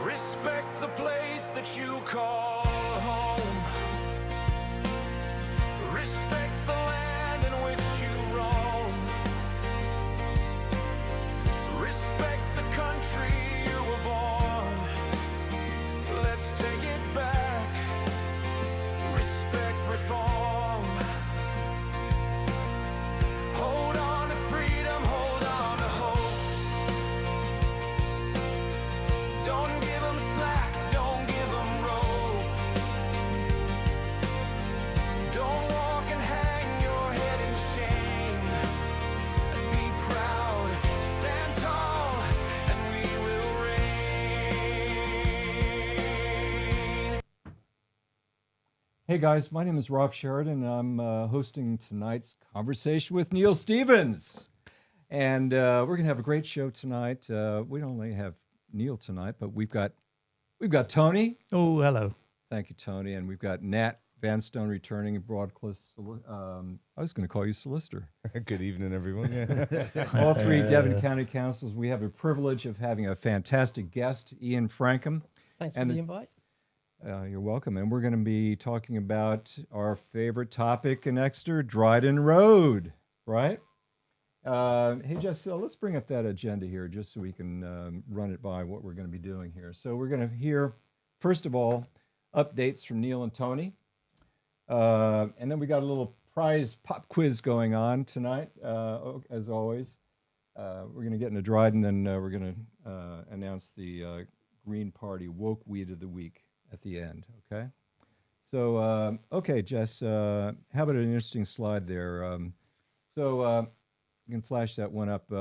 Respect the place that you call home. Respect the land in which you roam. Respect the country you were born. Let's take it back. Respect reform. Hold on to freedom, hold on to hope. Don't give them slack, don't give them rope. Don't walk and hang your head in shame. Be proud, stand tall, and we will reign. Hey guys, my name is Rob Sheridan, and I'm hosting tonight's conversation with Neil Stevens. And we're going to have a great show tonight. We don't only have Neil tonight, but we've got Tony. Oh, hello. Thank you, Tony. And we've got Nat Vanstone returning in Broadcliff. I was going to call you solicitor. Good evening, everyone. Yeah. All three Devon County Councils. We have the privilege of having a fantastic guest, Ian Frankum. Thanks for And the the- invite. You're welcome. And we're going to be talking about our favorite topic in Exeter, Dryden Road, right? Hey, Jess, let's bring up that agenda here just so we can run it by what we're going to be doing here. So we're going to hear, first of all, updates from Neil and Tony. And then we got a little prize pop quiz going on tonight, as always. We're going to get into Dryden, then we're going to announce the Green Party Woke Weed of the Week at the end, okay? So, okay, Jess, how about an interesting slide there? You can flash that one up.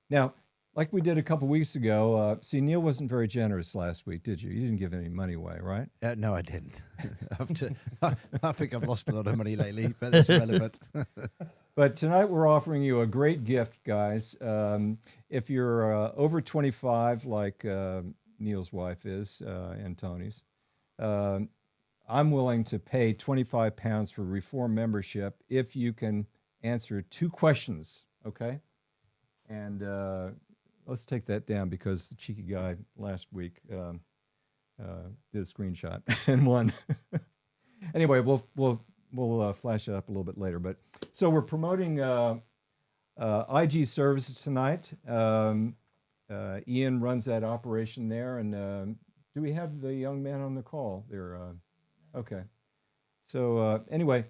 Now, like we did a couple weeks ago, see, Neil wasn't very generous last week, did you? You didn't give any money away, right? No, I didn't. I think I've lost a lot of money lately, but it's irrelevant. But tonight we're offering you a great gift, guys. If you're over 25, like Neil's wife is and Tony's, I'm willing to pay £25 for Reform membership if you can answer 2 questions, okay? And let's take that down because the cheeky guy last week did a screenshot and won. Anyway, we'll flash it up a little bit later. But so we're promoting IG services tonight. Ian runs that operation there, and do we have the young man on the call there? Okay. So anyway,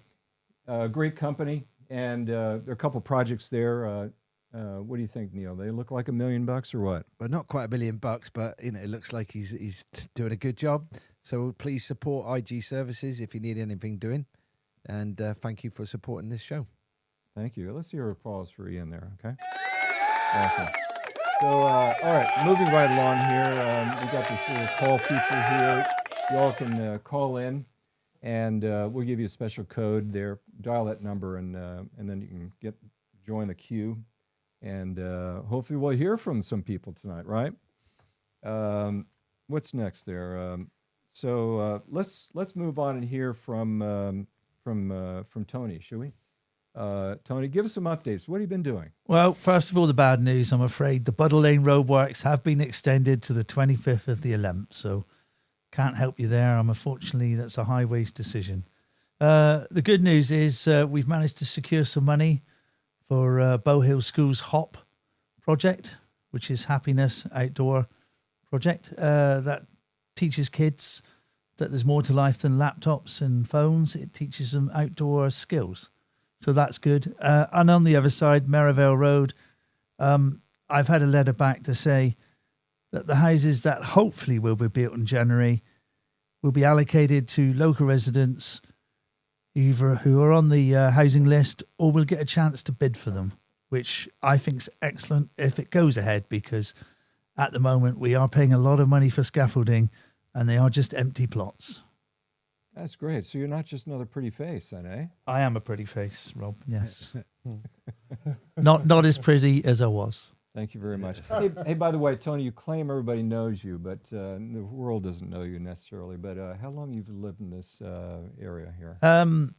great company, and there are a couple projects there. What do you think, Neil? They look like $1 million or what? Well, not quite $1 million, but you know, it looks like he's doing a good job. So please support IG Services if you need anything doing, and thank you for supporting this show. Thank you. Let's hear applause for Ian there, okay? Awesome. So, all right, moving right along here, we got this little call feature here. You all can call in, and we'll give you a special code there. Dial that number, and then you can join the queue, and hopefully we'll hear from some people tonight, right? What's next there? So let's move on and hear from Tony, shall we? Tony, give us some updates. What have you been doing? Well, first of all, the bad news, I'm afraid. The Buddle Lane roadworks have been extended to the 25th of the 11th, so can't help you there. Unfortunately, that's a highways decision. The good news is we've managed to secure some money for Bow Hill School's HOP project, which is Happiness Outdoor Project. That teaches kids that there's more to life than laptops and phones. It teaches them outdoor skills. So that's good. And on the other side, Merivale Road, I've had a letter back to say that the houses that hopefully will be built in January will be allocated to local residents either who are on the housing list or will get a chance to bid for them, which I think is excellent if it goes ahead, because at the moment we are paying a lot of money for scaffolding and they are just empty plots. That's great. So you're not just another pretty face, then, eh? I am a pretty face, Rob, yes. not as pretty as I was. Thank you very much. Hey, by the way, Tony, you claim everybody knows you, but the world doesn't know you necessarily. But how long you've lived in this area here? I'm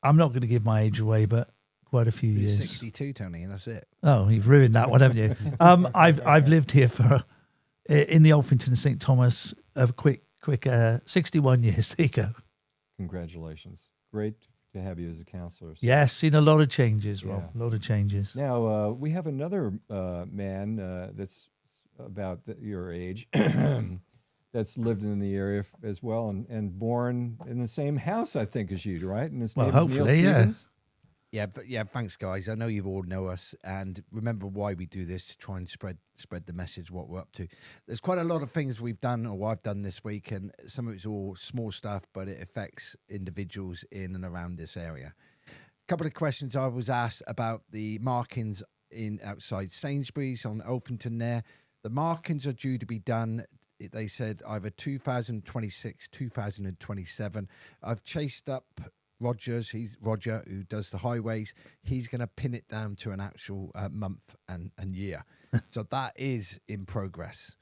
not going to give my age away, but quite a few You're years. 62, Tony, and that's it. Oh, you've ruined that one, haven't you? I've lived here in the Alphington St. Thomas a quick 61 years. There you go. Congratulations. Great to have you as a councillor. So Yes, seen a lot of changes, Rob. Yeah. A lot of changes. now we have another man that's about your age that's lived in the area as well and born in the same house, I think, as you, right? And his Well, name is Neil hopefully, yeah. Stevens. Yeah, thanks, guys. I know you all know us, and remember why we do this, to try and spread the message, what we're up to. There's quite a lot of things we've done, or I've done this week, and some of it's all small stuff, but it affects individuals in and around this area. A couple of questions I was asked about the markings in outside Sainsbury's on Alphington there. The markings are due to be done, they said, either 2026, 2027. I've chased up Roger, who does the highways. He's going to pin it down to an actual month and year. So that is in progress.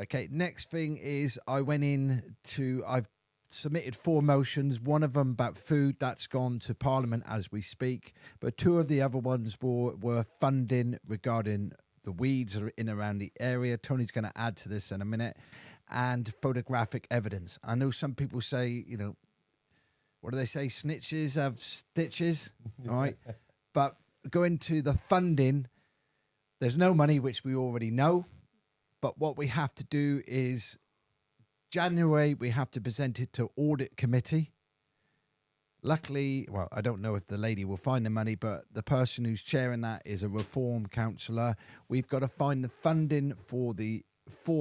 Okay, next thing is I've submitted 4 motions. One of them about food, that's gone to Parliament as we speak. But 2 of the other ones were funding regarding the weeds in and around the area. Tony's going to add to this in a minute. And photographic evidence. I know some people say, what do they say? Snitches have stitches, all right? But going to the funding, there's no money, which we already know. But what we have to do is January, we have to present it to audit committee. Luckily, well, I don't know if the lady will find the money, but the person who's chairing that is a reform councillor. We've got to find the funding for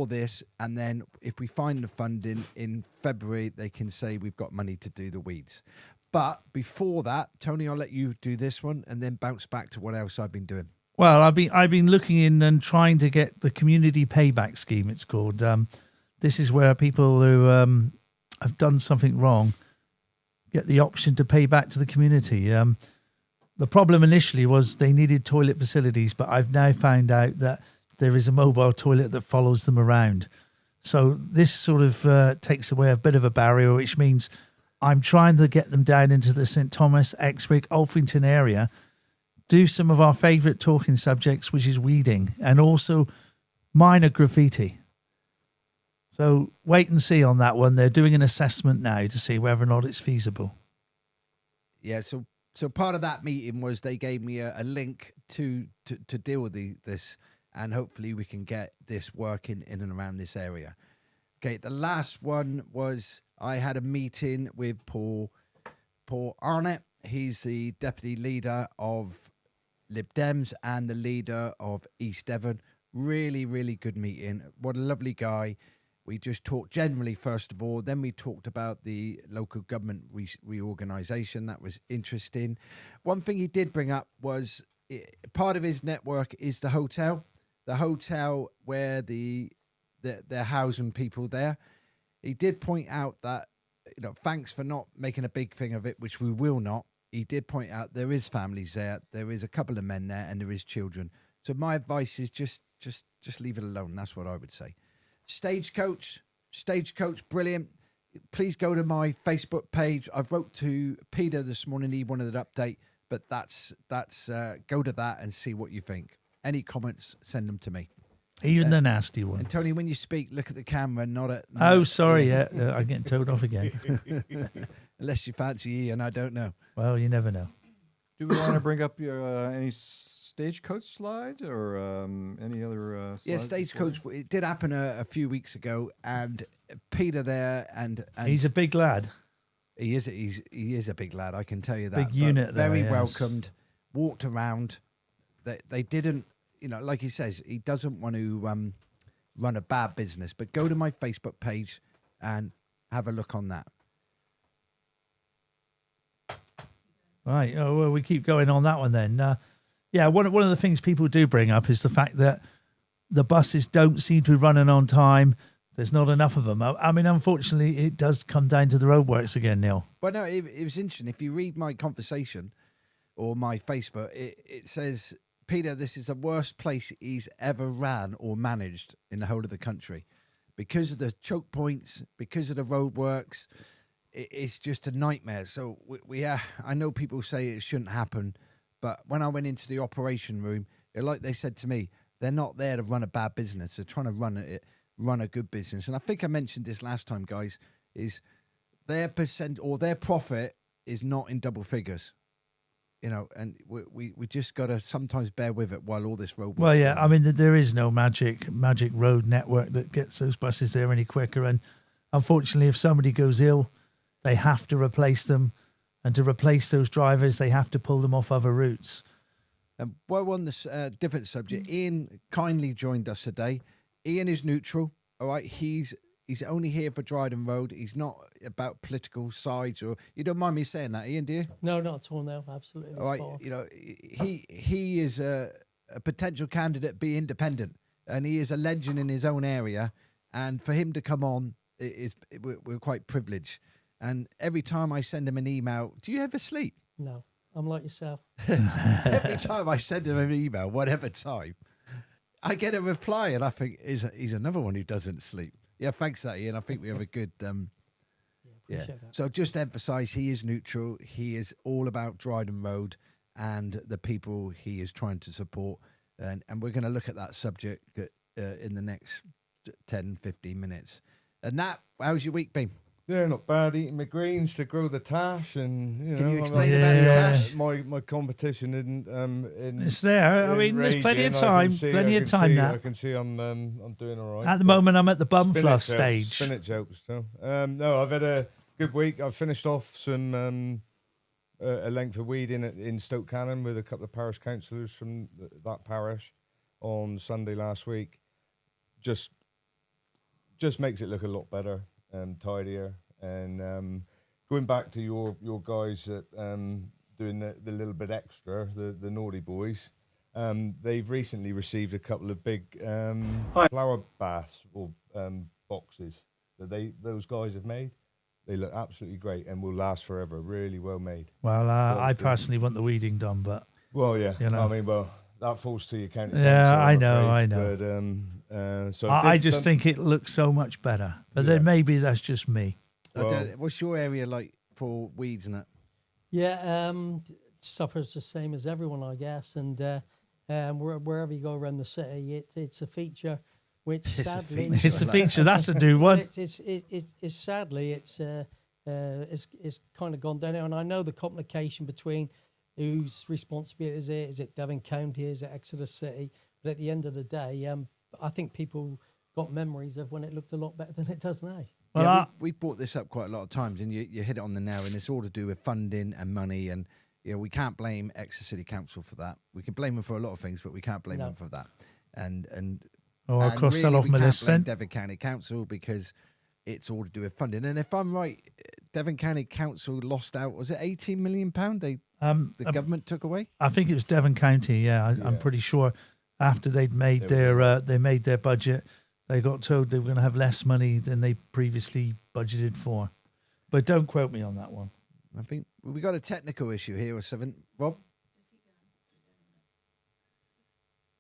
this, and then if we find the funding in February, they can say we've got money to do the weeds. But before that, Tony, I'll let you do this one and then bounce back to what else I've been doing. Well, I've been looking in and trying to get the community payback scheme, it's called. This is where people who have done something wrong get the option to pay back to the community. The problem initially was they needed toilet facilities, but I've now found out that there is a mobile toilet that follows them around. So this sort of takes away a bit of a barrier, which means I'm trying to get them down into the St Thomas, Exwick, Alphington area, do some of our favourite talking subjects, which is weeding, and also minor graffiti. So wait and see on that one. They're doing an assessment now to see whether or not it's feasible. Yeah, so part of that meeting was they gave me a link to deal with this, and hopefully we can get this working in and around this area. Okay, the last one was I had a meeting with Paul Arnott. He's the deputy leader of Lib Dems and the leader of East Devon. Really, really good meeting. What a lovely guy. We just talked generally, first of all. Then we talked about the local government reorganisation. That was interesting. One thing he did bring up was part of his network is the hotel. The hotel where they're housing people there. He did point out that, thanks for not making a big thing of it, which we will not. He did point out there is families there. There is a couple of men there, and there is children. So my advice is just leave it alone. That's what I would say. Stagecoach, brilliant. Please go to my Facebook page. I wrote to Peter this morning. He wanted an update, but that's go to that and see what you think. Any comments, send them to me. Even the nasty one. And Tony, when you speak, look at the camera, not at... Oh, sorry, yeah. I'm getting told off again. Unless you fancy Ian, I don't know. Well, you never know. Do we want to bring up your any stagecoach slide or any other slides? Yeah, stagecoach. It did happen a few weeks ago, and Peter there, and He's a big lad. he is a big lad. I can tell you that. Big unit there, very yes. welcomed. Walked around. They didn't, like he says, he doesn't want to run a bad business. But go to my Facebook page and have a look on that. Right. Oh, well, we keep going on that one then. Yeah, one of the things people do bring up is the fact that the buses don't seem to be running on time. There's not enough of them. I mean, unfortunately, it does come down to the roadworks again, Neil. Well, no, it was interesting. If you read my conversation or my Facebook, it says, Peter, this is the worst place he's ever ran or managed in the whole of the country. Because of the choke points, because of the roadworks, it's just a nightmare. So I know people say it shouldn't happen, but when I went into the operation room, like they said to me, they're not there to run a bad business. They're trying to run it run a good business. And I think I mentioned this last time, guys, is their percent or their profit is not in double figures. You know, and we just got to sometimes bear with it while all this road. Well, yeah, I mean, there is no magic road network that gets those buses there any quicker. And unfortunately, if somebody goes ill, they have to replace them. And to replace those drivers, they have to pull them off other routes. And while we're on this different subject, Ian kindly joined us today. Ian is neutral, all right? He's only here for Dryden Road. He's not about political sides, or you don't mind me saying that, Ian, do you? No, not at all. No, absolutely. All right, you know, he is a potential candidate, be independent, and he is a legend in his own area. And for him to come on, we're quite privileged. And every time I send him an email, do you ever sleep? No, I'm like yourself. Every time I send him an email, whatever time, I get a reply, and I think he's another one who doesn't sleep. Yeah, thanks for that, Ian. I think we have a good... Appreciate that. So just to emphasise, he is neutral. He is all about Dryden Road and the people he is trying to support. And we're going to look at that subject in the next 10, 15 minutes. And Nat, how's your week been? Yeah, not bad. Eating my greens to grow the tash, and you know. Can you explain about the tash? My competition in It's there. I mean, there's plenty of raging. time. I Plenty of can time see, now. I can see I'm doing all right. At the but moment, I'm at the bum spinach fluff helps. stage. Spinach helps too. No, I've had a good week. I've finished off some a length of weed in Stoke Cannon with a couple of parish councillors from that parish on Sunday last week. Just makes it look a lot better and tidier. And going back to your guys that doing the little bit extra, the naughty boys, they've recently received a couple of big flower baths or boxes that those guys have made. They look absolutely great and will last forever. Really well made. Well, I personally want the weeding done, but Well, yeah. You know. I mean, that falls to your county. Yeah, council, I I'm know, afraid. I But so I just think it looks so much better. But then maybe that's just me. What's your area like for weeds and that? Yeah, suffers the same as everyone, I guess. And wherever you go around the city, it's a feature which sadly... It's a feature. That's a new one. It's sadly, it's kind of gone down. And I know the complication between whose responsibility is it? Is it Devon County? Is it Exeter City? But at the end of the day, I think people got memories of when it looked a lot better than it does now. Well, Yeah, we brought this up quite a lot of times, and you hit it on the nail, and it's all to do with funding and money, and you know we can't blame Exeter City Council for that. We can blame them for a lot of things, but we can't blame them for that. And I'll cross that really, off we my can't list blame then. Devon County Council because it's all to do with funding. And if I'm right, Devon County Council lost out. Was it £18 million? The government took away. I think it was Devon County. Yeah, I'm pretty sure. After they'd made their budget, they got told they were going to have less money than they previously budgeted for. But don't quote me on that one. I think we got a technical issue here or something, Rob.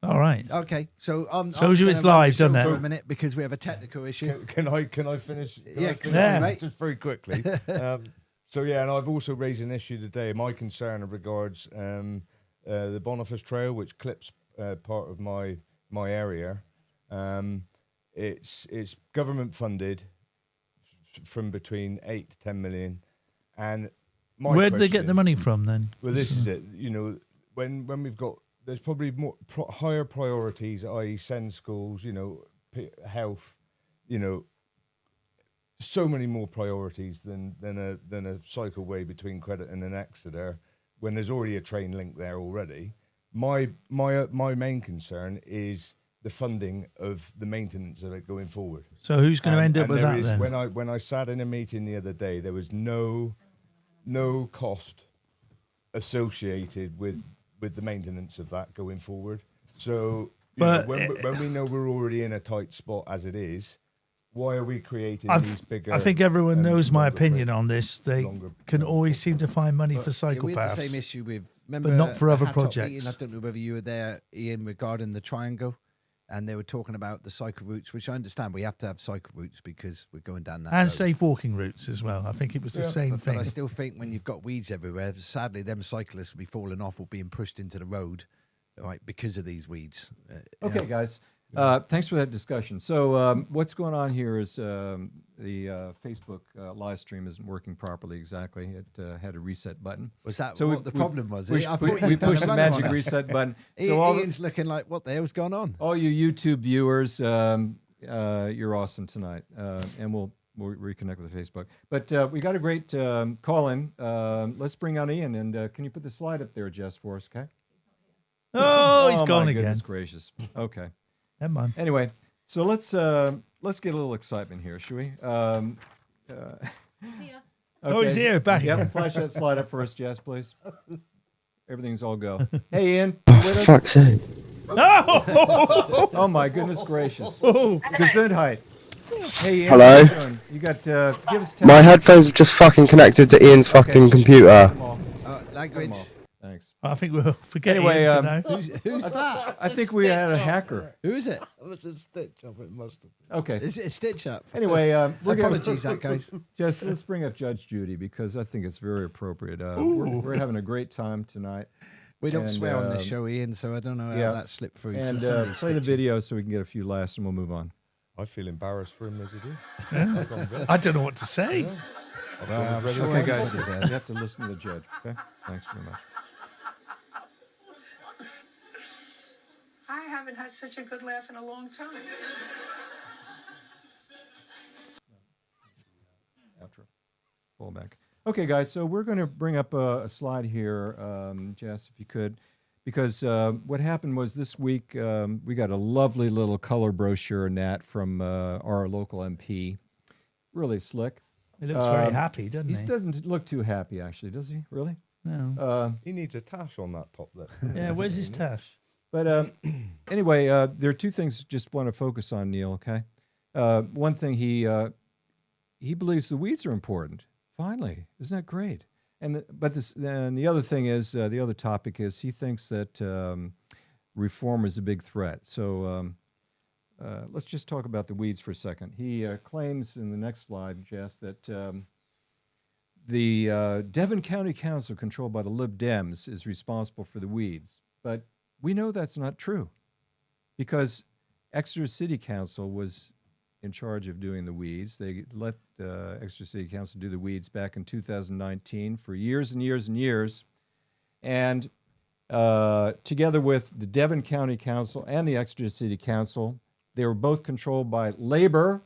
All right. Okay, so Shows you it's live, doesn't it? For a minute because we have a technical issue. Can I finish? Yeah, sorry, mate. Just very quickly. So yeah, and I've also raised an issue today. My concern regards the Boniface Trail, which clips part of my area. It's government funded from between 8 to 10 million, and where did they get the money from then? Well, this is it. You know, when we've got, there's probably more higher priorities, i.e., send schools. You know, health. You know, so many more priorities than a cycleway between Credit and Exeter, when there's already a train link there already. My main concern is the funding of the maintenance of it going forward. So who's going to end up with that then? When I sat in a meeting the other day, there was no cost associated with the maintenance of that going forward. So when we know we're already in a tight spot as it is, why are we creating these bigger? I think everyone knows my opinion on this. They longer- can always seem to find money for Yeah, we had the psychopaths. same issue with, remember, but not for other Hat Top projects. Meeting? I don't know whether you were there, Ian, regarding the triangle, and they were talking about the cycle routes, which I understand we have to have cycle routes because we're going down that And road. safe walking routes as well. I think it was the same But thing. I still think when you've got weeds everywhere, sadly, them cyclists will be falling off or being pushed into the road, right, because of these weeds. Okay, guys. Thanks for that discussion. So what's going on here is the Facebook live stream isn't working properly exactly. It had a reset button. Was that So what the problem was? I thought We you'd done pushed a the runner magic on us. reset button. So Ian's looking like, what the hell's going on? all you YouTube viewers, you're awesome tonight, and we'll reconnect with the Facebook. But we got a great call-in. Let's bring on Ian, and can you put the slide up there, Jess, for us, okay? Oh, he's gone my again. Goodness gracious. Okay. Never mind. Anyway, so let's get a little excitement here, shall we? Oh, he's here, back Yep, again. flash that slide up for us, Jess, please. Everything's all go. Hey, Ian, you with us? Fuck's sake. Oh my goodness gracious. Oh, Gesundheit. Hey, Ian, Hello? how you doing? You got give us My headphones have just fucking connected to Ian's fucking computer. Language. Thanks. I think we'll forget Anyway, Ian for now. Who's that? I think we had a hacker. Who is it? It was a stitch up, it must have been. Okay. Is it a stitch up? Anyway, we're gonna Apologies, that guys. just let's bring up Judge Judy because I think it's very appropriate. We're having a great time tonight. We don't And, swear on this show, Ian, so I don't know yeah. how that slipped through. And So somebody play the stitched it. video so we can get a few laughs and we'll move on. I feel embarrassed for him as he did. I don't know what to say. Okay, guys, you have to listen to the judge. Okay, thanks very much. I haven't had such a good laugh in a long time. Outro. Fall back. Okay, guys, so we're going to bring up a slide here, Jess, if you could, because what happened was this week we got a lovely little color brochure, Nat, from our local MP. Really slick. He looks very happy, doesn't He he? doesn't look too happy, actually, does he? Really? No. He needs a tash on that top lip. Yeah, where's his tash? But anyway, there are two things just want to focus on, Neil, okay? One thing, he believes the weeds are important. Finally, isn't that great? And the other thing is, the other topic is he thinks that reform is a big threat. So let's just talk about the weeds for a second. He claims in the next slide, Jess, that the Devon County Council, controlled by the Lib Dems, is responsible for the weeds. But we know that's not true because Exeter City Council was in charge of doing the weeds. They let Exeter City Council do the weeds back in 2019 for years and years and years. And together with the Devon County Council and the Exeter City Council, they were both controlled by Labor.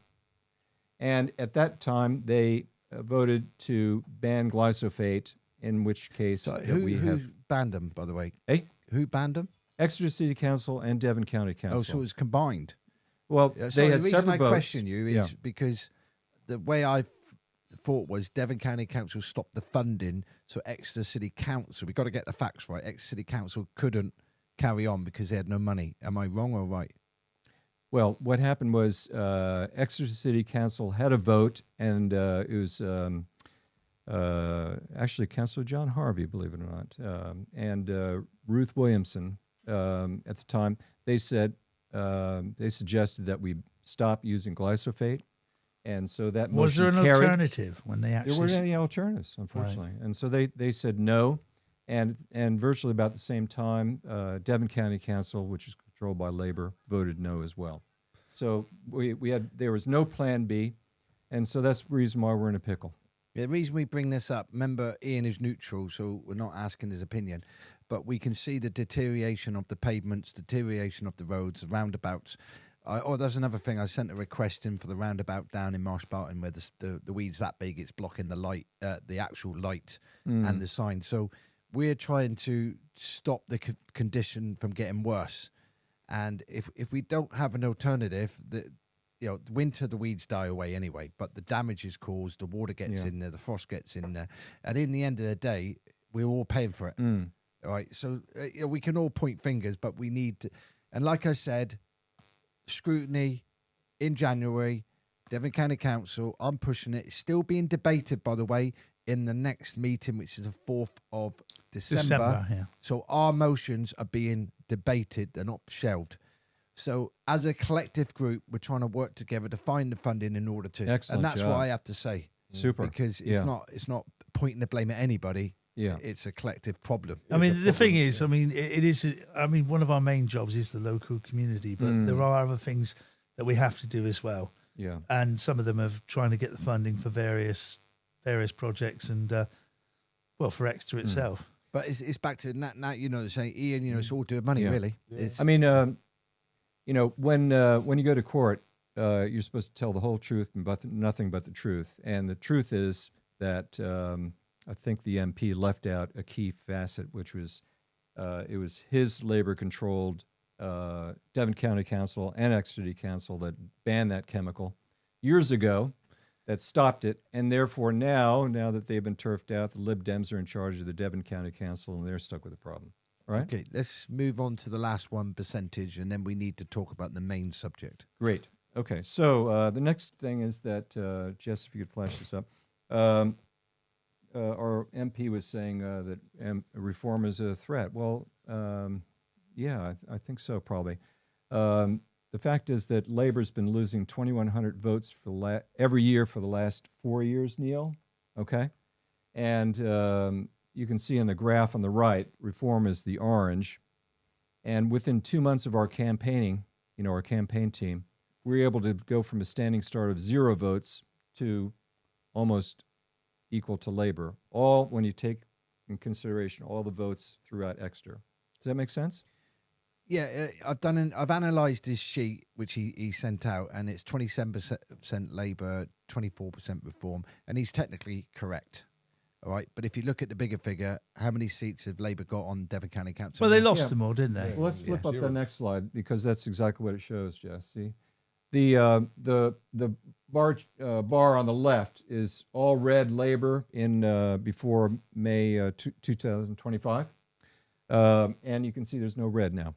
And at that time, they voted to ban glyphosate, in which case So that who we have banned them, by the way? Hey? Who banned them? Exeter City Council and Devon County Council. Oh, so it was combined. Well, Yeah, they sorry, had the reason separate I votes. question you is Yeah. because the way I thought was Devon County Council stopped the funding, so Exeter City Council, we've got to get the facts right, Exeter City Council couldn't carry on because they had no money. Am I wrong or right? Well, what happened was Exeter City Council had a vote, and it was actually Councilor John Harvey, believe it or not, and Ruth Williamson at the time. They said they suggested that we stop using glyphosate, and so that Was there motion an carried. alternative when they There actually? weren't any alternatives, unfortunately, and so they said no, and virtually about the same time, Devon County Council, which is controlled by Labor, voted no as well. So there was no plan B, and so that's the reason why we're in a pickle. The reason we bring this up, remember Ian is neutral, so we're not asking his opinion, but we can see the deterioration of the pavements, deterioration of the roads, the roundabouts. There's another thing. I sent a request in for the roundabout down in Marsh Barton where the weed's that big, it's blocking the light, the actual light and the sign. So we're trying to stop the condition from getting worse. And if we don't have an alternative, winter the weeds die away anyway, but the damage is caused, the water gets in there, the frost gets in there, and in the end of the day, we're all paying for it. All right, so we can all point fingers, but we need to, and like I said, scrutiny in January, Devon County Council, I'm pushing it. It's still being debated, by the way, in the next meeting, which is the 4th of December. Yeah. So our motions are being debated, they're not shelved. So as a collective group, we're trying to work together to find the funding in order to. Excellent and that's job. what I have to say. Super. Because it's not pointing the blame at anybody. Yeah. It's a collective problem. I mean, the thing is, I mean, it is. I mean, one of our main jobs is the local community, but there are other things that we have to do as well. Yeah. And some of them are trying to get the funding for various projects, and for Exeter itself. But it's back to now. You know, saying Ian, you know, it's all doing money, Yeah. really. It's, I mean, you know, when you go to court, you're supposed to tell the whole truth and nothing but the truth. And the truth is that I think the MP left out a key facet, which was it was his Labour-controlled Devon County Council and Exeter City Council that banned that chemical years ago, that stopped it, and therefore now that they've been turfed out, the Lib Dems are in charge of the Devon County Council, and they're stuck with the problem. All right? okay, let's move on to the last one, percentage, and then we need to talk about the main subject. Great. Okay, so the next thing is that, Jess, if you could flash this up, our MP was saying that reform is a threat. Well, yeah, I think so, probably. The fact is that Labor's been losing 2,100 votes for every year for the last 4 years, Neil, okay? And you can see in the graph on the right, reform is the orange. And within 2 months of our campaigning, you know, our campaign team, we were able to go from a standing start of 0 votes to almost equal to Labor, all when you take in consideration all the votes throughout Exeter. Does that make sense? Yeah, I've analysed his sheet, which he sent out, and it's 27% Labour, 24% Reform, and he's technically correct. All right, but if you look at the bigger figure, how many seats have Labour got on Devon County Council? Well, they now? lost them all, didn't they? Well, let's flip up 0. the next slide because that's exactly what it shows, Jess. See, the bar on the left is all red Labor in before May 2025, and you can see there's no red now,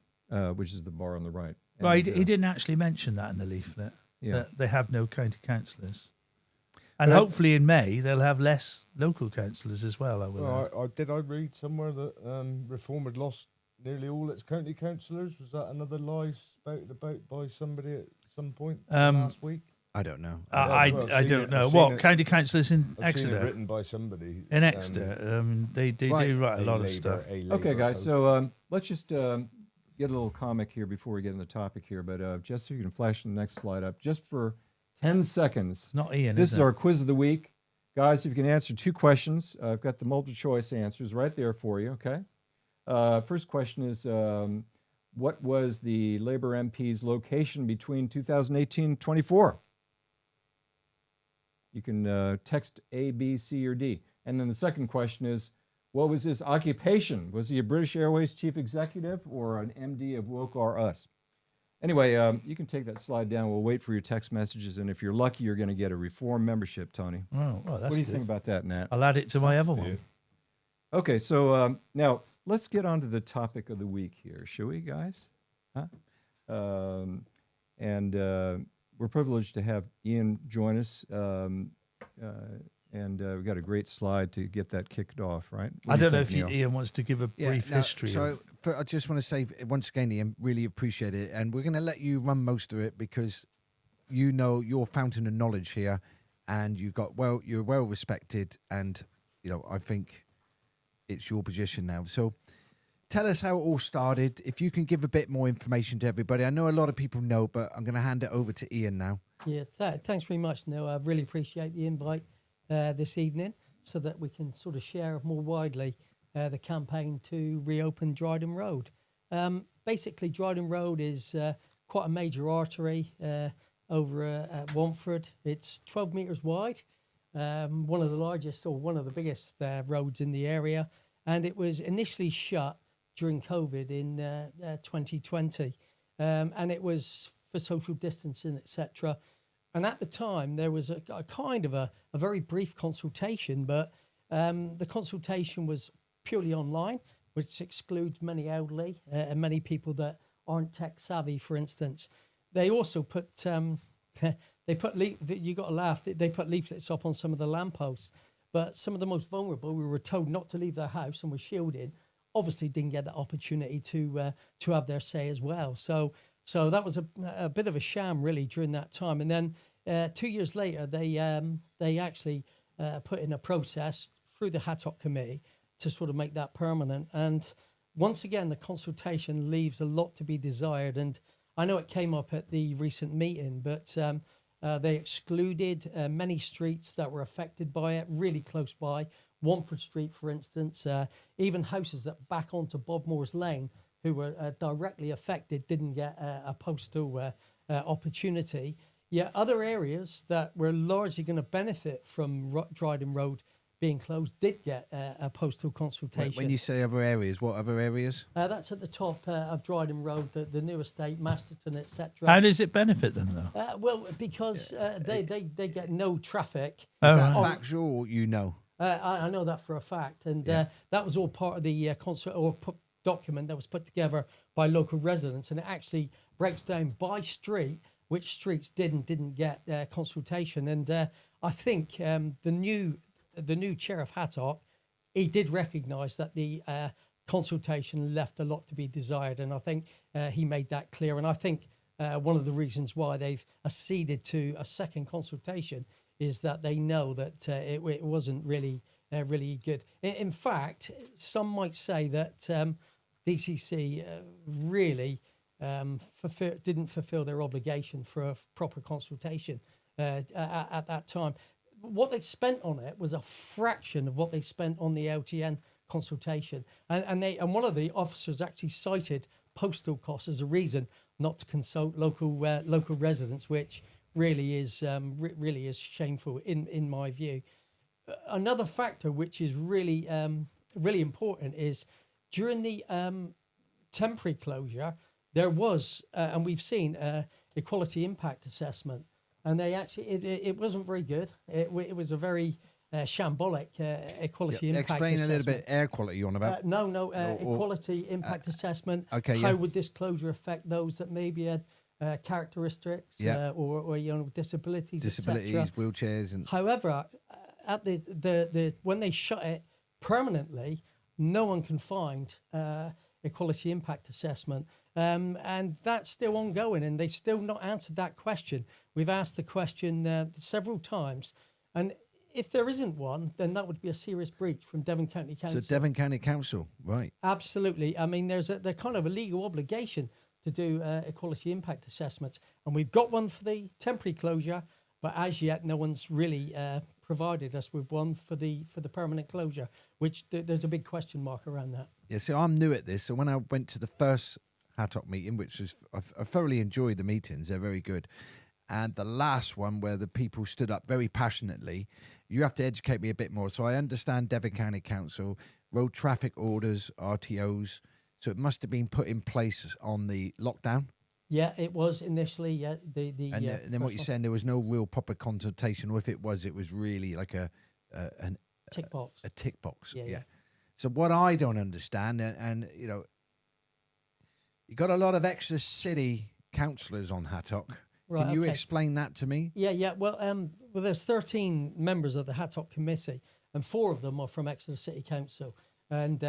which is the bar on the right. Right, And, he didn't actually mention that in the leaflet. Yeah. That they have no county councillors, and But- hopefully in May they'll have less local councillors as well. I will. Well, did I read somewhere that Reform had lost nearly all its county councillors? Was that another lie spouted about by somebody at some point last week? I don't know. I well, I've seen don't it- know I've seen what it- county councillors in I've seen it Exeter. written by somebody. In Exeter, they Right. do write a lot of stuff. Okay, guys. So let's just get a little comic here before we get in the topic here. But Jess, if you can flash the next slide up just for 10 seconds. Not Ian. This is is it? our quiz of the week. Guys, if you can answer 2 questions, I've got the multiple choice answers right there for you, okay? First question is, what was the Labour MP's location between 2018 and 24? You can text A, B, C, or D. And then the second question is, what was his occupation? Was he a British Airways chief executive or an MD of Woke R Us? Anyway, you can take that slide down. We'll wait for your text messages. And if you're lucky, you're going to get a Reform membership, Tony. Oh, well, that's What do you good. think about that, Nat? I'll add it to my other one. Okay, so now let's get on to the topic of the week here, shall we, guys? Huh? And we're privileged to have Ian join us, and we've got a great slide to get that kicked off, right? What I do you don't know think, if Neil? Ian wants to give a brief history. So I just want to say once again, Ian, really appreciate it, and we're going to let you run most of it because you know your fountain of knowledge here, and you're well respected, and you know I think it's your position now. So tell us how it all started. If you can give a bit more information to everybody. I know a lot of people know, but I'm going to hand it over to Ian now. Yeah, thanks very much, Neil. I really appreciate the invite this evening so that we can sort of share more widely the campaign to reopen Dryden Road. Basically, Dryden Road is quite a major artery over at Wantford. It's 12 metres wide, one of the largest or one of the biggest roads in the area, and it was initially shut during COVID in 2020, and it was for social distancing, etc. And at the time, there was a kind of a very brief consultation, but the consultation was purely online, which excludes many elderly and many people that aren't tech savvy, for instance. They also put, you got to laugh, they put leaflets up on some of the lampposts, but some of the most vulnerable, we were told not to leave their house and were shielded, obviously didn't get the opportunity to have their say as well. So that was a bit of a sham, really, during that time. And then 2 years later, they actually put in a process through the Hattock Committee to sort of make that permanent. And once again, the consultation leaves a lot to be desired. And I know it came up at the recent meeting, but they excluded many streets that were affected by it, really close by. Wamford Street, for instance, even houses that back onto Bob Moore's Lane, who were directly affected, didn't get a postal opportunity. Yet other areas that were largely going to benefit from Dryden Road being closed did get a postal consultation. When you say other areas, what other areas? That's at the top of Dryden Road, the new estate, Masterton, etc. How does it benefit them, though? Well, because they get no traffic. Is Oh, that right. factual or you know? I know that for a fact, and that was all part of the document that was put together by local residents, and it actually breaks down by street which streets didn't get consultation. And I think the new chair of Hattock, he did recognise that the consultation left a lot to be desired, and I think he made that clear. And I think one of the reasons why they've acceded to a second consultation is that they know that it wasn't really good. In fact, some might say that DCC really didn't fulfil their obligation for a proper consultation at that time. What they spent on it was a fraction of what they spent on the LTN consultation, and one of the officers actually cited postal costs as a reason not to consult local residents, which really is shameful in my view. Another factor which is really important is during the temporary closure there was and we've seen equality impact assessment, and they actually it wasn't very good. It was a very shambolic equality impact Explain assessment. a little bit air quality you on about. Equality impact assessment. Okay, How would this closure affect those that maybe had characteristics or disabilities, Disabilities, etc. wheelchairs, and However, at the when they shut it permanently, no one can find equality impact assessment, and that's still ongoing, and they've still not answered that question. We've asked the question several times, and if there isn't one, then that would be a serious breach from Devon County Council. so Devon County Council, right? Absolutely. I mean, there's kind of a legal obligation to do equality impact assessments, and we've got one for the temporary closure, but as yet no one's really provided us with one for the permanent closure, which there's a big question mark around that. Yeah, so I'm new at this. So when I went to the first Hattock meeting, which was I thoroughly enjoyed the meetings, they're very good, and the last one where the people stood up very passionately, you have to educate me a bit more. So I understand Devon County Council, road traffic orders, RTOs. So it must have been put in place on the lockdown. Yeah, it was initially. Yeah, And then what you're saying, there was no real proper consultation, or if it was really like a tick box. A tick box. Yeah, yeah. So what I don't understand, and you know, you got a lot of Exeter City councillors on Hattock. Right, Can you okay. explain that to me? Yeah. Well, there's 13 members of the Hattock committee, and 4 of them are from Exeter City Council, and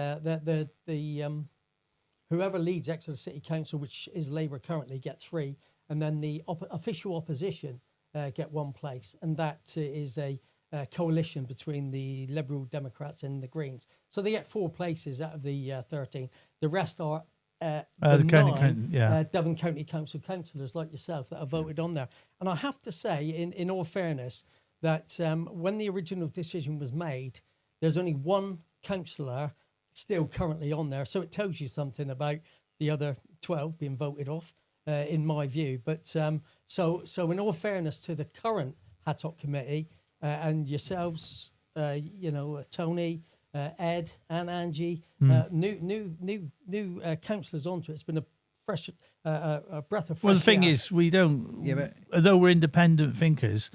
whoever leads Exeter City Council, which is Labour currently, get 3, and then the official opposition get 1 place, and that is a coalition between the Liberal Democrats and the Greens. So they get 4 places out of the 13. The rest are Devon County Council councillors like yourself that are voted on there. And I have to say, in all fairness, that when the original decision was made, there's only 1 councillor still currently on there. So it tells you something about the other 12 being voted off, in my view. But so in all fairness to the current Hattock committee and yourselves, Tony, Ed and Angie, new councillors onto it. It's been a fresh a breath of fresh Well, the thing air. is, we don't. Yeah, but although we're independent thinkers,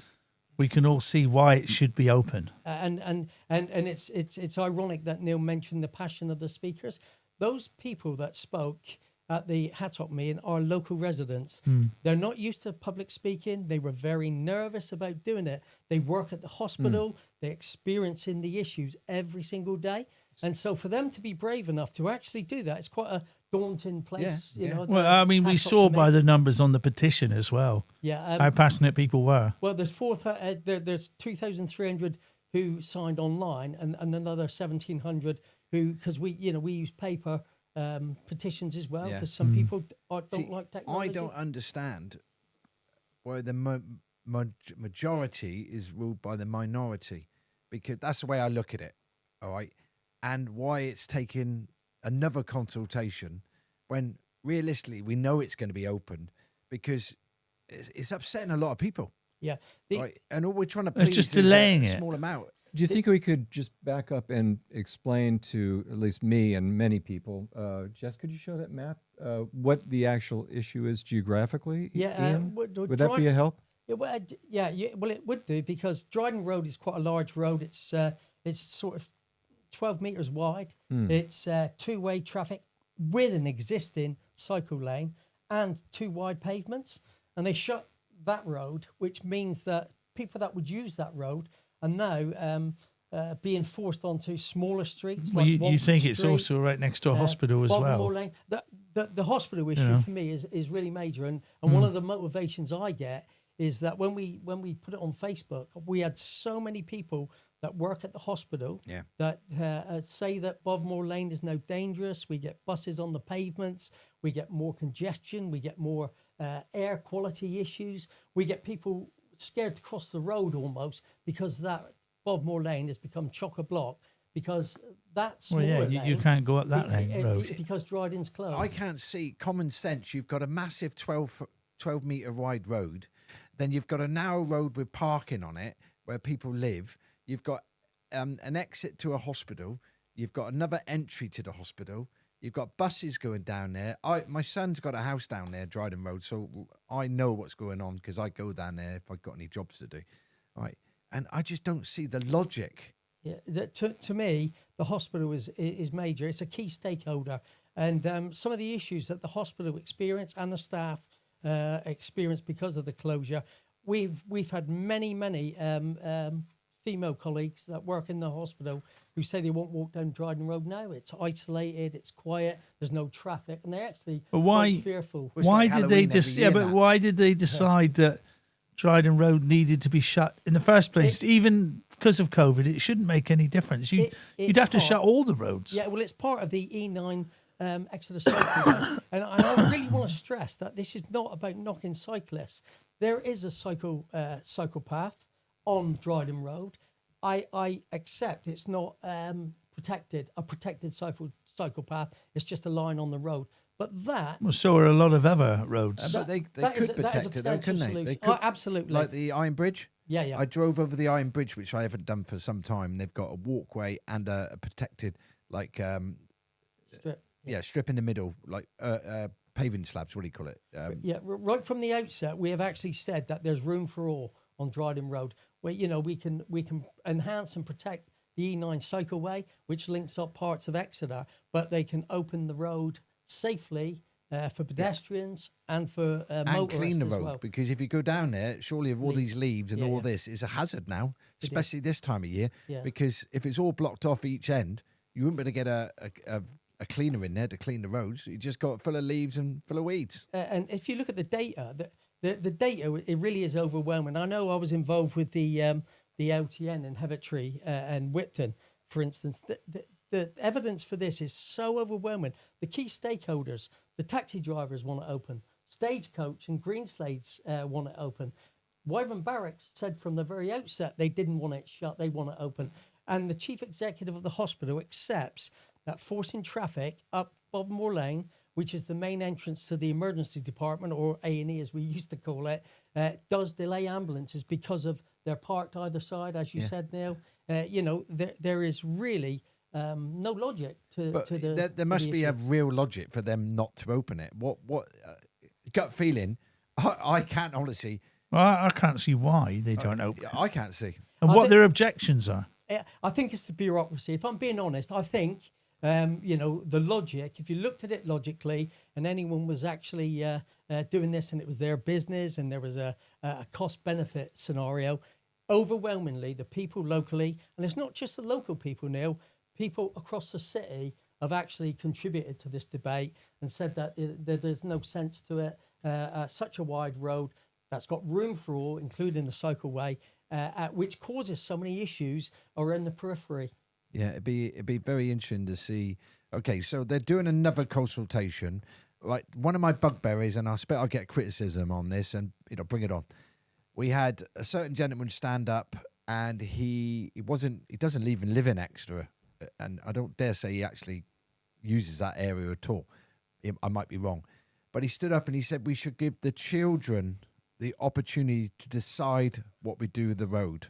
we can all see why it should be open. And it's ironic that Neil mentioned the passion of the speakers. Those people that spoke at the Hattock meeting are local residents. They're not used to public speaking. They were very nervous about doing it. They work at the hospital. They're experiencing the issues every single day. And so for them to be brave enough to actually do that, it's quite a daunting place. You know, well, I mean, we saw by the numbers on the petition as well how passionate people were. Well, there's 2,300 who signed online and another 1,700 because we use paper petitions as well, Yeah. because some people don't See, like technology. I don't understand why the majority is ruled by the minority, because that's the way I look at it. All right, and why it's taken another consultation when realistically we know it's going to be open, because it's upsetting a lot of people. Yeah, Right, and all we're trying to It's please just is delaying a it. small amount. Do you think we could just back up and explain to at least me and many people, Jess, could you show that map, what the actual issue is geographically? Yeah, Ian? Would that be a help? Well, it would do, because Dryden Road is quite a large road. It's sort of 12 metres wide. It's two-way traffic with an existing cycle lane and two wide pavements. And they shut that road, which means that people that would use that road are now being forced onto smaller streets. Well, like you Watford think it's Street, also right next to a hospital as Bovenmore well. Lane. The hospital issue for me is really major, and one of the motivations I get is that when we put it on Facebook, we had so many people that work at the hospital that say that Bovenmore Lane is now dangerous. We get buses on the pavements, we get more congestion, we get more air quality issues, we get people scared to cross the road almost because that Bovenmore Lane has become chock-a-block, because that's you can't go up that road. because Dryden's closed. I can't see common sense. You've got a massive 12 metre wide road, then you've got a narrow road with parking on it where people live. You've got an exit to a hospital. You've got another entry to the hospital. You've got buses going down there. My son's got a house down there, Dryden Road, so I know what's going on because I go down there if I've got any jobs to do. Right, and I just don't see the logic. Yeah, to me, the hospital is major. It's a key stakeholder, and some of the issues that the hospital experience and the staff experience because of the closure, we've had many female colleagues that work in the hospital who say they won't walk down Dryden Road now. It's isolated, it's quiet, there's no traffic, and they're actually quite fearful. Why did they why did they decide that Dryden Road needed to be shut in the first place? Even because of COVID, it shouldn't make any difference. You'd have to shut all the roads. Yeah, well, it's part of the E9 Exeter cycle lane. And I really want to stress that this is not about knocking cyclists. There is a cycle path on Dryden Road. I accept it's not a protected cycle path. It's just a line on the road. But that... Well, so are a lot of other roads. But they could protect it, though, couldn't they? They could, absolutely. Like the Iron Bridge? Yeah. I drove over the Iron Bridge, which I haven't done for some time. And they've got a walkway and a protected, strip in the middle, like paving slabs, what do you call it? Right from the outset, we have actually said that there's room for all on Dryden Road, where we can enhance and protect the E9 cycleway, which links up parts of Exeter, but they can open the road safely for pedestrians and for motorists and clean the as road, well. because if you go down there, surely with all these leaves and all this, it's a hazard now, especially this time of year. Yeah. Because if it's all blocked off each end, you wouldn't be able to get a cleaner in there to clean the roads. You just got it full of leaves and full of weeds. And if you look at the data, the data, it really is overwhelming. I know I was involved with the LTN in Hevertree and Whipton, for instance. The evidence for this is so overwhelming. The key stakeholders, the taxi drivers want it open. Stagecoach and Greenslades want it open. Wyvern Barracks said from the very outset they didn't want it shut, they want it open. And the chief executive of the hospital accepts that forcing traffic up Bovenmore Lane, which is the main entrance to the emergency department, or A&E as we used to call it, does delay ambulances because of they're parked either side, as you said, Neil. There is really no logic to the. There must be a real logic for them not to open it. What gut feeling? I can't honestly. Well, I can't see why they don't open it. I can't see. And what their objections are. I think it's the bureaucracy. If I'm being honest, I think the logic. If you looked at it logically, and anyone was actually doing this, and it was their business, and there was a cost-benefit scenario, overwhelmingly the people locally, and it's not just the local people, Neil, people across the city have actually contributed to this debate and said that there's no sense to it. Such a wide road that's got room for all, including the cycleway, which causes so many issues, are in the periphery. Yeah, it'd be very interesting to see. Okay, so they're doing another consultation. Right, one of my bugbears, and I expect I'll get criticism on this, and bring it on. We had a certain gentleman stand up, and he doesn't even live in Exeter, and I don't dare say he actually uses that area at all. I might be wrong, but he stood up and he said we should give the children the opportunity to decide what we do with the road.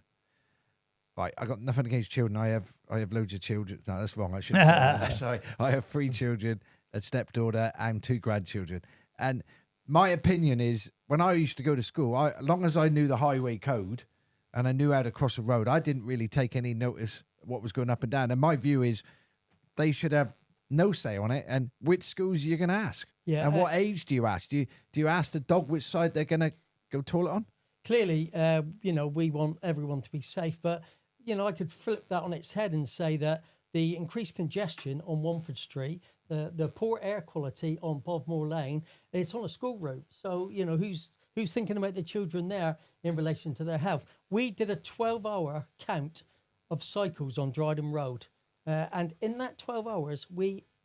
Right, I got nothing against children. I have loads of children. No, that's wrong. I shouldn't say that. Sorry, I have 3 children, a stepdaughter, and 2 grandchildren. And my opinion is, when I used to go to school, as long as I knew the highway code and I knew how to cross a road, I didn't really take any notice what was going up and down. And my view is, they should have no say on it. And which schools are you going to ask? Yeah. And what age do you ask? Do you ask the dog which side they're going to go toilet on? Clearly, we want everyone to be safe, but I could flip that on its head and say that the increased congestion on Womford Street, the poor air quality on Bovmore Lane, it's on a school route. So, who's thinking about the children there in relation to their health? We did a 12-hour count of cycles on Dryden Road. And in that 12 hours,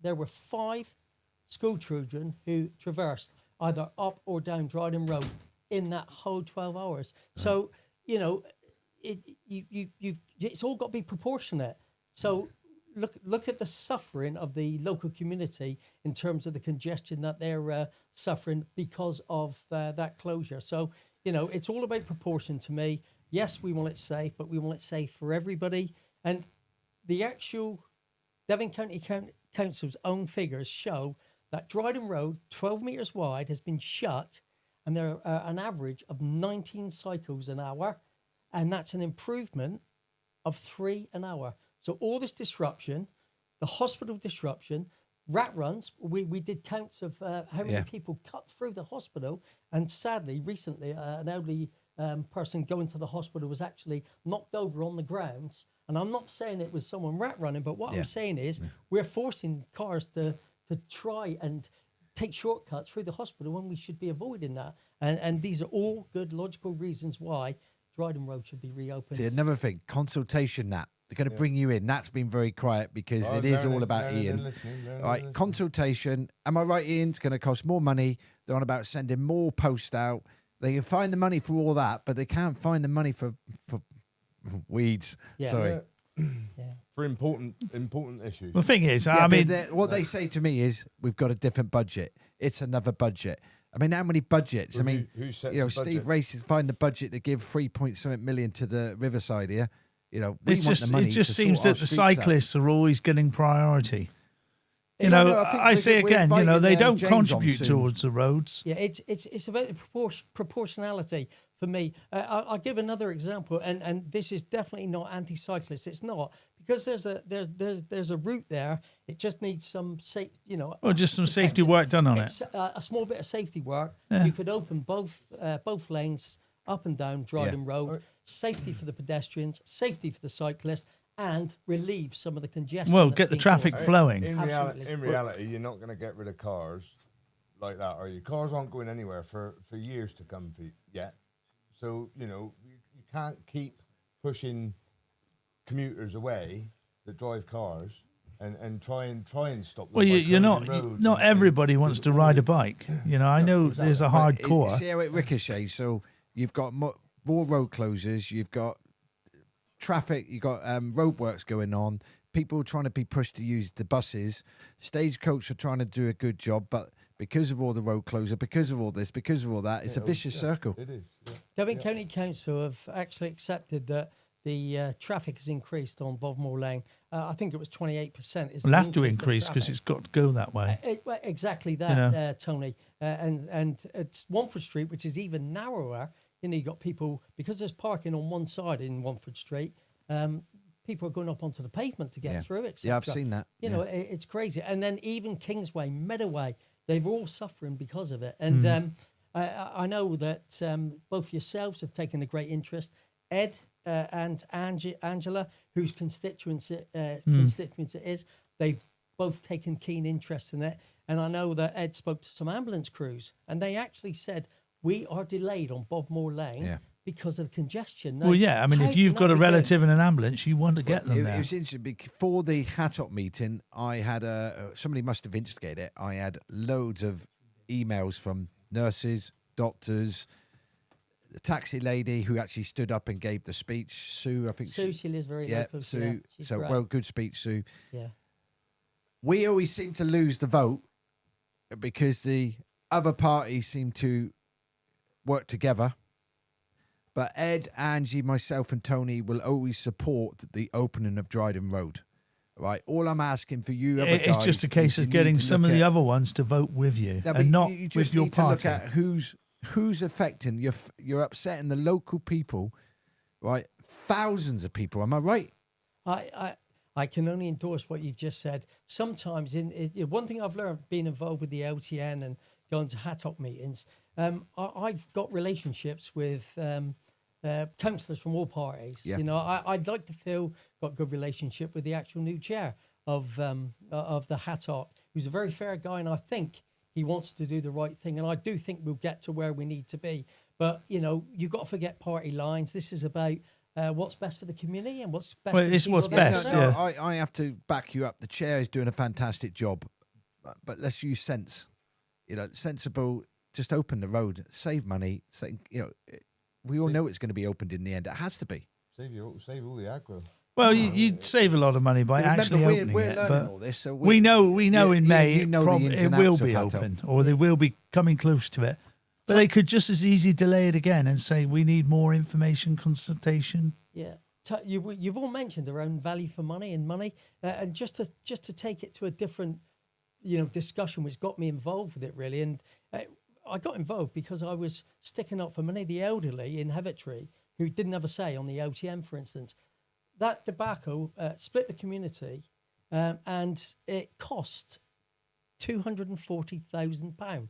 there were 5 school children who traversed either up or down Dryden Road in that whole 12 hours. So, it's all got to be proportionate. So look at the suffering of the local community in terms of the congestion that they're suffering because of that closure. So, it's all about proportion to me. Yes, we want it safe, but we want it safe for everybody. And the actual Devon County Council's own figures show that Dryden Road, 12 metres wide, has been shut, and there are an average of 19 cycles an hour. And that's an improvement of 3 an hour. So all this disruption, the hospital disruption, rat runs, we did counts of how many people cut through the hospital. And sadly, recently, an elderly person going to the hospital was actually knocked over on the grounds. And I'm not saying it was someone rat running, but what I'm saying is we're forcing cars to try and take shortcuts through the hospital when we should be avoiding that. And these are all good, logical reasons why Dryden Road should be reopened. See, another thing, consultation, Nat. They're going to bring you in. Nat's been very quiet because it is all about Ian. All right, consultation. Am I right, Ian? It's going to cost more money. They're on about sending more posts out. They can find the money for all that, but they can't find the money for weeds. Yeah. Sorry. For important issues. The thing is, what they say to me is, we've got a different budget. It's another budget. I mean, how many budgets? Well, I mean, who sets the budget? Steve Race find the budget to give 3.7 million to the Riverside here. We want the money. It just to seems sort that our the streets cyclists are always getting priority. I think say we're again, inviting, they don't James on contribute soon. towards the roads. Yeah, it's about the proportionality for me. I'll give another example, and this is definitely not anti-cyclist. It's not, because there's a route there. It just needs some Just some safety work done on it. It's a small bit of safety work. Yeah. You could open both lanes up and down Dryden Road. Safety for the pedestrians, safety for the cyclists, and relieve some of the congestion. Well, that's get the being traffic caused. flowing. In Absolutely. reality, you're not going to get rid of cars like that, are you? Cars aren't going anywhere for years to come yet. So, you can't keep pushing commuters away that drive cars and try and stop them. Well, by you're not. closing roads Not and- everybody wants to ride a bike. I know there's a But hardcore. See how it ricochets. So you've got more road closures. You've got traffic. You've got roadworks going on. People trying to be pushed to use the buses. Stagecoach are trying to do a good job, but because of all the road closure, because of all this, because of all that, it's a vicious circle. It is. Yeah. Devon County Council have actually accepted that the traffic has increased on Bovmore Lane. I think it was 28%. We'll have to increase because it's got to go that way. Exactly that, Tony. And it's Womford Street, which is even narrower. You've got people, because there's parking on one side in Womford Street, people are going up onto the pavement to get through, etc. Yeah, I've seen that. It's crazy. And then even Kingsway, Meadoway, they're all suffering because of it. And I know that both yourselves have taken a great interest. Ed and Angela, whose constituency it is, they've both taken keen interest in it. And I know that Ed spoke to some ambulance crews, and they actually said, we are delayed on Bovmore Lane because of the congestion. Now, Well, yeah. I mean, how if you've can got that a be done? relative in an ambulance, you want to get them It there. was interesting before the Hattock meeting. I had somebody must have instigated it. I had loads of emails from nurses, doctors, the taxi lady who actually stood up and gave the speech. Sue, I think. Sue, she lives very yeah, local. Sue. Yeah, she's So great. well, good speech, Sue. Yeah. We always seem to lose the vote because the other parties seem to work together. But Ed, Angie, myself, and Tony will always support the opening of Dryden Road. Right? All I'm asking for you, other It's guys, just a case is of you need getting to some look of the at- other ones to vote with you, No, but and not you with just your need to look party. at who's affecting. You're upsetting the local people, right? Thousands of people. Am I right? I can only endorse what you've just said. Sometimes, one thing I've learned being involved with the LTN and going to Hattock meetings, I've got relationships with councillors from all parties. Yeah. You know, I'd like to feel got a good relationship with the actual new chair of the Hattock, who's a very fair guy, and I think he wants to do the right thing. And I do think we'll get to where we need to be. But you know, you've got to forget party lines. This is about what's best for the community and what's best. Well, for the it's people what's of best, Exeter. yeah. I have to back you up. The chair is doing a fantastic job, but let's use sense. You know, sensible. Just open the road, save money. You know, we all know it's going to be opened in the end. It has to be. Save all the aggro. Well, you'd save a lot of money by Remember, actually opening we're it, learning but all this, so we know in May you know the ins it and will outs of be Hattock. open, or they will be coming close to it. But they could just as easily delay it again and say we need more information consultation. Yeah, you've all mentioned around value for money and money, and just to take it to a different, discussion, which got me involved with it really. And I got involved because I was sticking up for many of the elderly in Hevertree who didn't have a say on the LTM, for instance. That debacle split the community, and it cost £240,000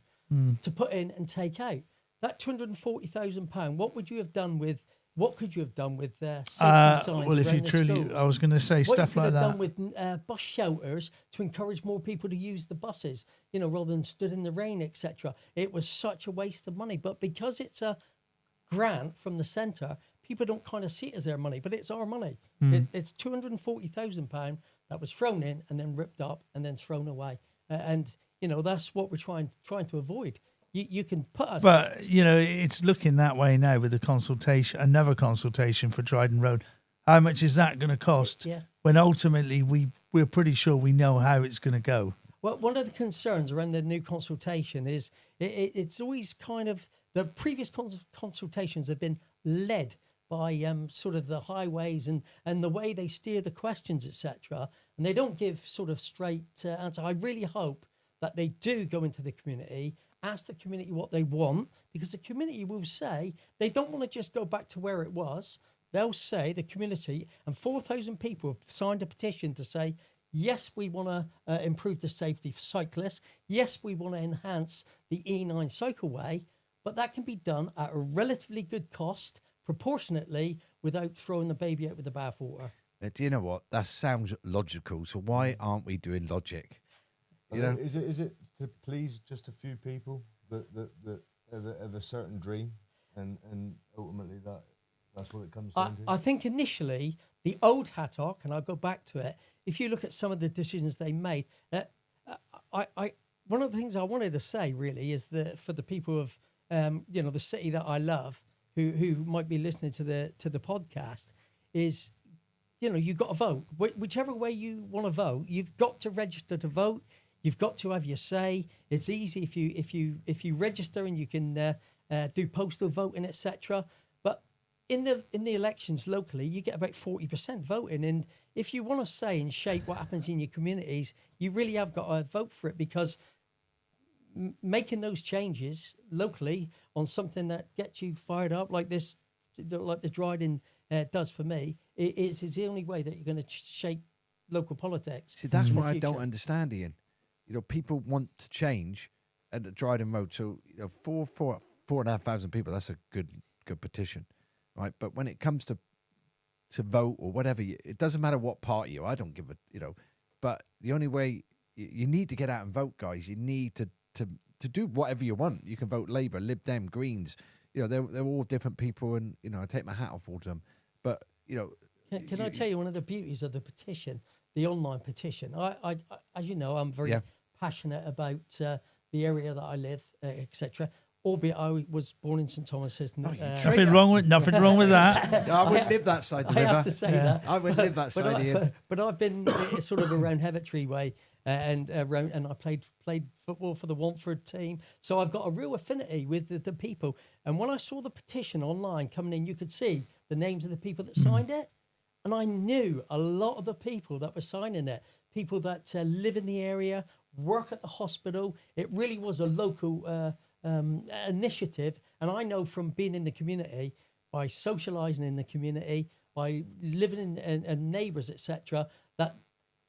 to put in and take out. That £240,000. What could you have done with safety signs? Well, if around you the truly, schools? I was going to say What stuff you like could have that. done with bus shelters to encourage more people to use the buses, rather than stood in the rain, etc. It was such a waste of money. But because it's a grant from the centre, people don't kind of see it as their money, but it's our money. It's £240,000 that was thrown in and then ripped up and then thrown away. And that's what we're trying to avoid. You can put us, But it's looking that way now with the consultation, another consultation for Dryden Road. How much is that going to cost? Yeah. When ultimately we're pretty sure we know how it's going to go. Well, one of the concerns around the new consultation is it's always kind of the previous consultations have been led by sort of the highways and the way they steer the questions, etc. And they don't give sort of straight answer. I really hope that they do go into the community, ask the community what they want, because the community will say they don't want to just go back to where it was. They'll say, the community, and 4,000 people have signed a petition to say, yes, we want to improve the safety for cyclists. Yes, we want to enhance the E9 cycleway, but that can be done at a relatively good cost, proportionately, without throwing the baby out with the bathwater. Do you know what? That sounds logical. So why aren't we doing logic? You know, Is it to please just a few people that have a certain dream, and ultimately that's what it comes down to? I think initially the old Hattock, and I'll go back to it. If you look at some of the decisions they made, one of the things I wanted to say really is that for the people of the city that I love, who might be listening to the podcast, is you've got to vote. Whichever way you want to vote, you've got to register to vote. You've got to have your say. It's easy if you register and you can do postal voting, etc. But in the elections locally, you get about 40% voting, and if you want to say and shape what happens in your communities, you really have got to vote for it, because making those changes locally on something that gets you fired up like this, like the Dryden does for me, is the only way that you're going to shape local politics. see, that's in the what I don't future. understand, Ian. People want to change at the Dryden Road. So, 4,500 people, that's a good petition, right? But when it comes to vote or whatever, it doesn't matter what party you're. I don't give a, but the only way you need to get out and vote, guys. You need to do whatever you want. You can vote Labour, Lib Dem, Greens, you know, they're all different people, and you know, I take my hat off all to them. But you know, Can I tell you one of the beauties of the petition, the online petition? I as you know, I'm very passionate about the area that I live, etc. Albeit I was born in St Thomas's. Nothing wrong with that. I wouldn't live that side of the I river. have to say that. I wouldn't live that side here. But I've been sort of around Hevertree way, and I played football for the Watford team. So I've got a real affinity with the people. And when I saw the petition online coming in, you could see the names of the people that signed it. And I knew a lot of the people that were signing it, people that live in the area, work at the hospital. It really was a local initiative. And I know from being in the community, by socialising in the community, by living in neighbours, etc., that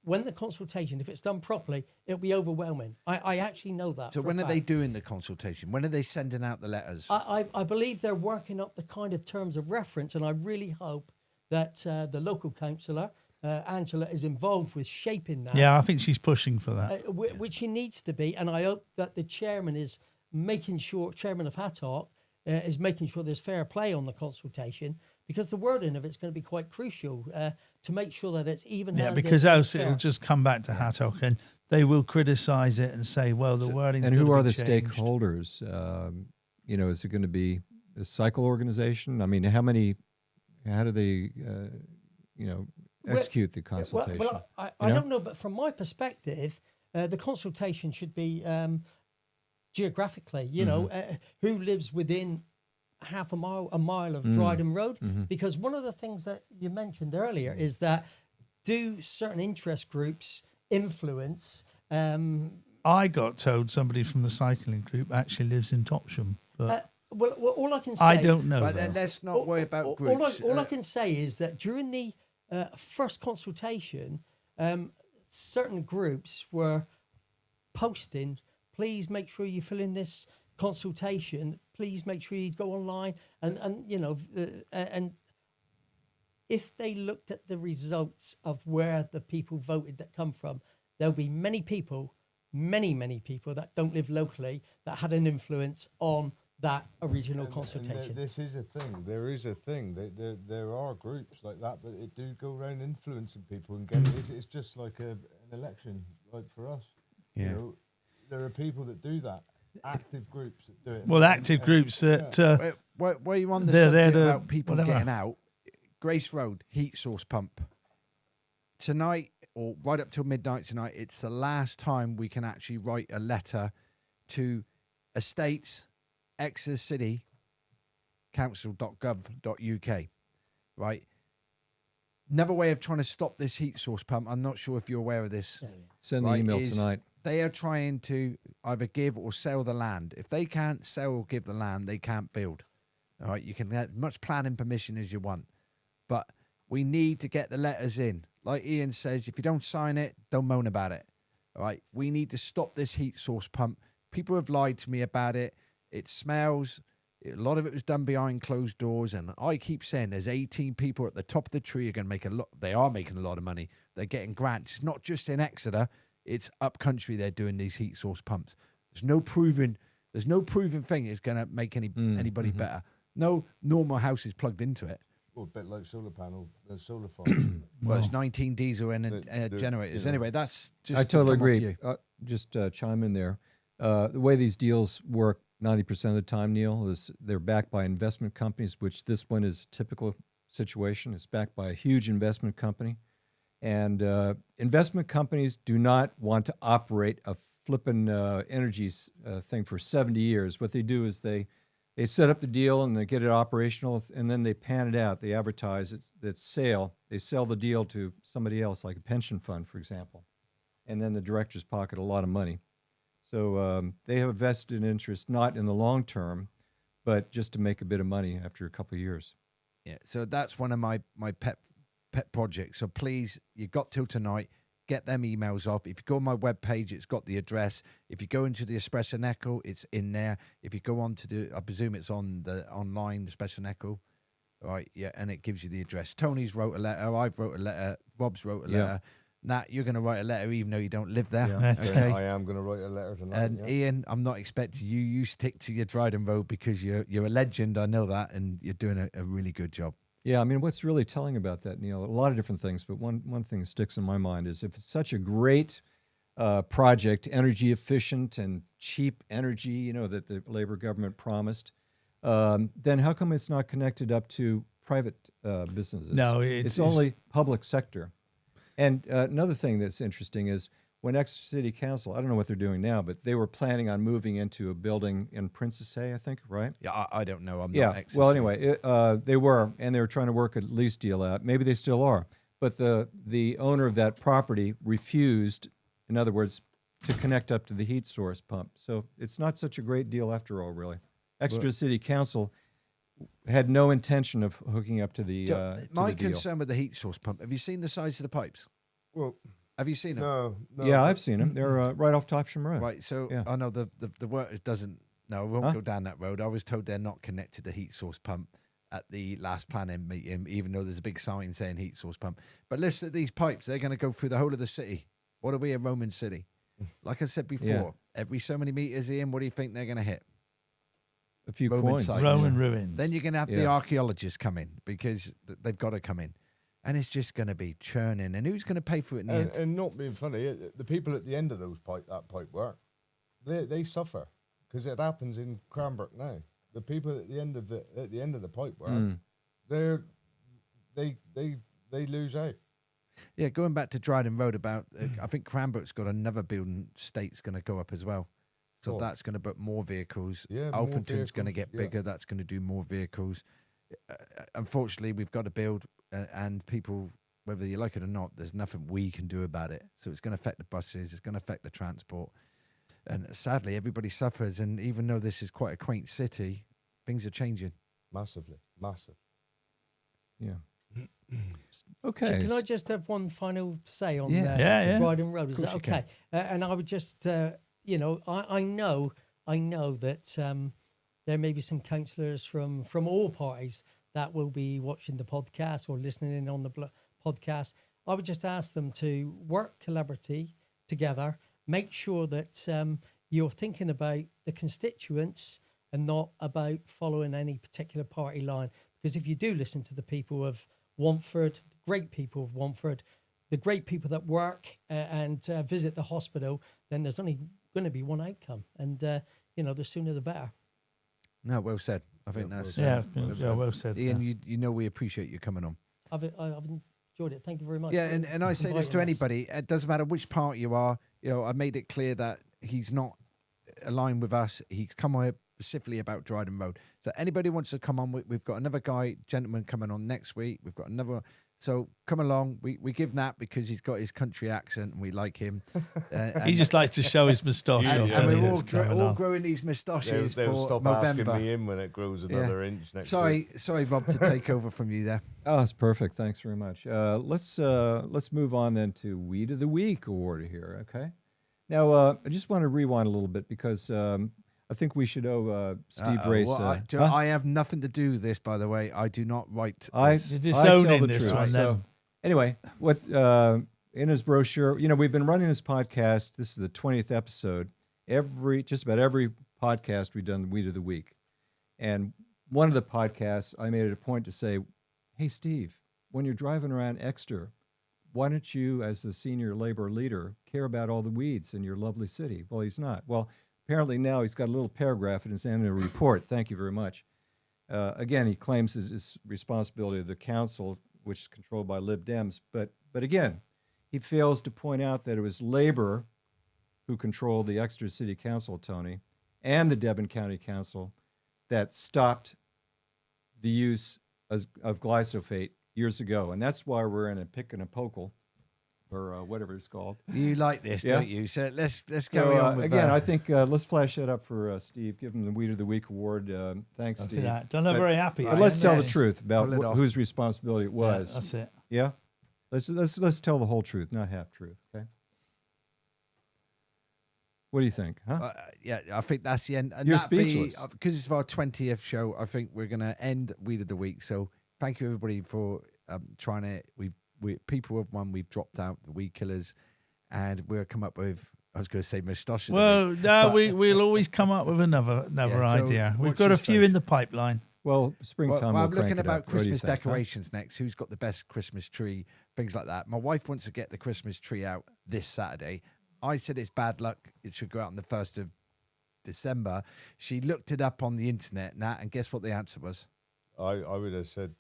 when the consultation, if it's done properly, it'll be overwhelming. I actually know that. So when are they doing the consultation? When are they sending out the letters? I believe they're working up the kind of terms of reference, and I really hope that the local councillor, Angela, is involved with shaping that. Yeah, I think she's pushing for that. Which he needs to be, and I hope that the chairman is making sure, chairman of Hattock, is making sure there's fair play on the consultation, because the wording of it's going to be quite crucial to make sure that it's even. Yeah, because else it'll just come back to Hattock, and they will criticise it and say, well, the wording. And who are the stakeholders? You know, is it going to be a cycle organization? I mean, how do they, execute the consultation? Well, I don't know, but from my perspective, the consultation should be geographically, who lives within half a mile of Dryden Road. Because one of the things that you mentioned earlier is that do certain interest groups influence? I got told somebody from the cycling group actually lives in Topsham, but well, all I can say, I don't know. But then let's not worry about groups. All I can say is that during the first consultation, certain groups were posting, please make sure you fill in this consultation. Please make sure you go online. And if they looked at the results of where the people voted that come from, there'll be many people that don't live locally that had an influence on that original consultation. And this is a thing. There is a thing. There are groups like that, but it do go around influencing people and get it. It's just like an election, like for us. Yeah. You know, there are people that do that. Active groups that do it. Well, active groups that. Where you on the they're subject there to- about people whatever. getting out? Grace Road heat source pump tonight, or right up till midnight tonight. It's the last time we can actually write a letter to Estates, Exeter City Council.gov.uk. Right. Another way of trying to stop this heat source pump, I'm not sure if you're aware of this. Send the email tonight. They are trying to either give or sell the land. If they can't sell or give the land, they can't build. All right, you can get as much planning permission as you want, but we need to get the letters in. Like Ian says, if you don't sign it, don't moan about it. All right, we need to stop this heat source pump. People have lied to me about it. It smells. A lot of it was done behind closed doors, and I keep saying there's 18 people at the top of the tree are going to make a lot. They are making a lot of money. They're getting grants. It's not just in Exeter. It's up country. They're doing these heat source pumps. There's no proven thing it's going to make anybody better. No normal house is plugged into it. Well, a bit like solar farms. Well, it's 19 diesel and generators. Anyway, that's just. I totally agree. Just chime in there. The way these deals work 90% of the time, Neil, is they're backed by investment companies, which this one is a typical situation. It's backed by a huge investment company. And investment companies do not want to operate a flippin' energy thing for 70 years. What they do is they set up the deal and they get it operational, and then they pan it out. They advertise it, that sale. They sell the deal to somebody else, like a pension fund, for example. And then the directors pocket a lot of money. So they have a vested interest, not in the long term, but just to make a bit of money after a couple of years. Yeah, so that's one of my pet projects. So please, you've got till tonight, get them emails off. If you go on my webpage, it's got the address. If you go into the Espresso and Echo, it's in there. If you go on to I presume it's on the online, the Espresso and Echo. Right, yeah, and it gives you the address. Tony's wrote a letter, I've wrote a letter, Rob's wrote a letter. Nat, you're going to write a letter even though you don't live there. Yeah. Okay. I am going to write a letter tonight. And yeah. Ian, I'm not expecting you. You stick to your Dryden Road because you're a legend. I know that, and you're doing a really good job. Yeah, I mean, what's really telling about that, Neil? A lot of different things, but one thing that sticks in my mind is if it's such a great project, energy efficient and cheap energy, you know, that the Labor government promised, then how come it's not connected up to private businesses? No, it's only public sector. And another thing that's interesting is when Exeter City Council, I don't know what they're doing now, but they were planning on moving into a building in Princess Hay, I think, right? Yeah, I don't know. I'm Yeah. not Exeter. Well, anyway, they were trying to work a lease deal out. Maybe they still are. But the owner of that property refused, in other words, to connect up to the heat source pump. So it's not such a great deal after all, really. Exeter City Council had no intention of hooking up to the My to the deal. concern with the heat source pump, have you seen the size of the pipes? Well, Have you seen them? no. Yeah, I've seen them. They're right off Topsham Road. Right, so Yeah. I know the work doesn't. No, we won't go down that road. I was told they're not connected to heat source pump at the last planning meeting, even though there's a big sign saying heat source pump. But listen at these pipes; they're going to go through the whole of the city. What are we, a Roman city? Like I said before, Yeah. every so many meters, Ian, what do you think they're going to hit? A few Roman coins. sites. Roman ruins. Then you're going to have the Yeah. archaeologists come in because they've got to come in, and it's just going to be churning. And who's going to pay for it in the end? And not being funny, the people at the end of that pipe work, they suffer because it happens in Cranbrook now. The people at the end of the pipe work, they lose out. Yeah, going back to Dryden Road, about I think Cranbrook's got another building state's going to go up as well, so Oh. that's going to put more vehicles. Yeah, more Alphington's going to vehicles, get bigger. That's going to do more vehicles. Unfortunately, we've got to build, and people, whether you like it or not, there's nothing we can do about it. So it's going to affect the buses. It's going to affect the transport, and sadly, everybody suffers. And even though this is quite a quaint city, things are changing. Massively, massive. Yeah. Okay. Can I just have one final say on Yeah. Yeah. Dryden Road? Is course that you can. okay? And I would just, I know that there may be some councillors from all parties that will be watching the podcast or listening in on the podcast. I would just ask them to work collaboratively together, make sure that you're thinking about the constituents and not about following any particular party line. Because if you do listen to the people of Wantford, great people of Wantford, the great people that work and visit the hospital, then there's only going to be one outcome. And, the sooner the better. No, well said. I think that's well said. Ian. yeah. You know we appreciate you coming on. I've enjoyed it. Thank you very much. Yeah, for and I say this to inviting us. anybody: it doesn't matter which party you are. You know, I made it clear that he's not aligned with us. He's come here specifically about Dryden Road. So anybody wants to come on, we've got another gentleman coming on next week. We've got another. So come along. We give Nat because he's got his country accent and we like him. He just likes to show his moustache Yeah, off. yeah. and doesn't he? we're That's going all on. growing these moustaches They'll for stop November. asking me in when it grows another inch next week. Sorry, Rob, to take over from you there. Oh, that's perfect. Thanks very much. Let's move on then to Weed of the Week award here. Okay. Now, I just want to rewind a little bit because I think we should owe Steve Race. Well, I have nothing to do with this, by the way. I do not write. I this. You're I tell disowning the this truth. one, So, then. anyway, what in his brochure, we've been running this podcast. This is the 20th episode. Just about every podcast we've done the Weed of the Week, and one of the podcasts I made it a point to say, "Hey, Steve, when you're driving around Exeter, why don't you, as the senior labor leader, care about all the weeds in your lovely city?" Well, he's not. Well, apparently now he's got a little paragraph in his annual report. Thank you very much. Again, he claims it is responsibility of the council, which is controlled by Lib Dems. But again, he fails to point out that it was Labor who controlled the Exeter City Council, Tony, and the Devon County Council that stopped the use of glyphosate years ago. And that's why we're in a pick and a pokel, or whatever it's called. You like this, Yeah. don't you? So let's So, carry on with again, that. I think let's flash that up for Steve. Give him the Weed of the Week award. Thanks, Look at Steve. that. Don't look But- very happy. But I let's am. tell the Yes. truth about Pull it off. whose responsibility it Yeah, was. that's it. Yeah, let's tell the whole truth, not half truth. Okay. What do you think? Huh? Yeah, I think that's the end. And You're that'd be- speechless. because it's our 20th show. I think we're going to end Weed of the Week. So thank you everybody for trying to. We've people have won. We've dropped out the weed killers, and we'll come up with. I was going to say moustache. Well, no, we'll always come up with another Yeah, so idea. We've watch got a this few space. in the pipeline. Well, springtime. Well, we'll I'm looking crank it about up. What do you Christmas think, huh? decorations next. Who's got the best Christmas tree? Things like that. My wife wants to get the Christmas tree out this Saturday. I said it's bad luck. It should go out on the 1st of December. She looked it up on the internet, Nat, and guess what the answer was? I would have said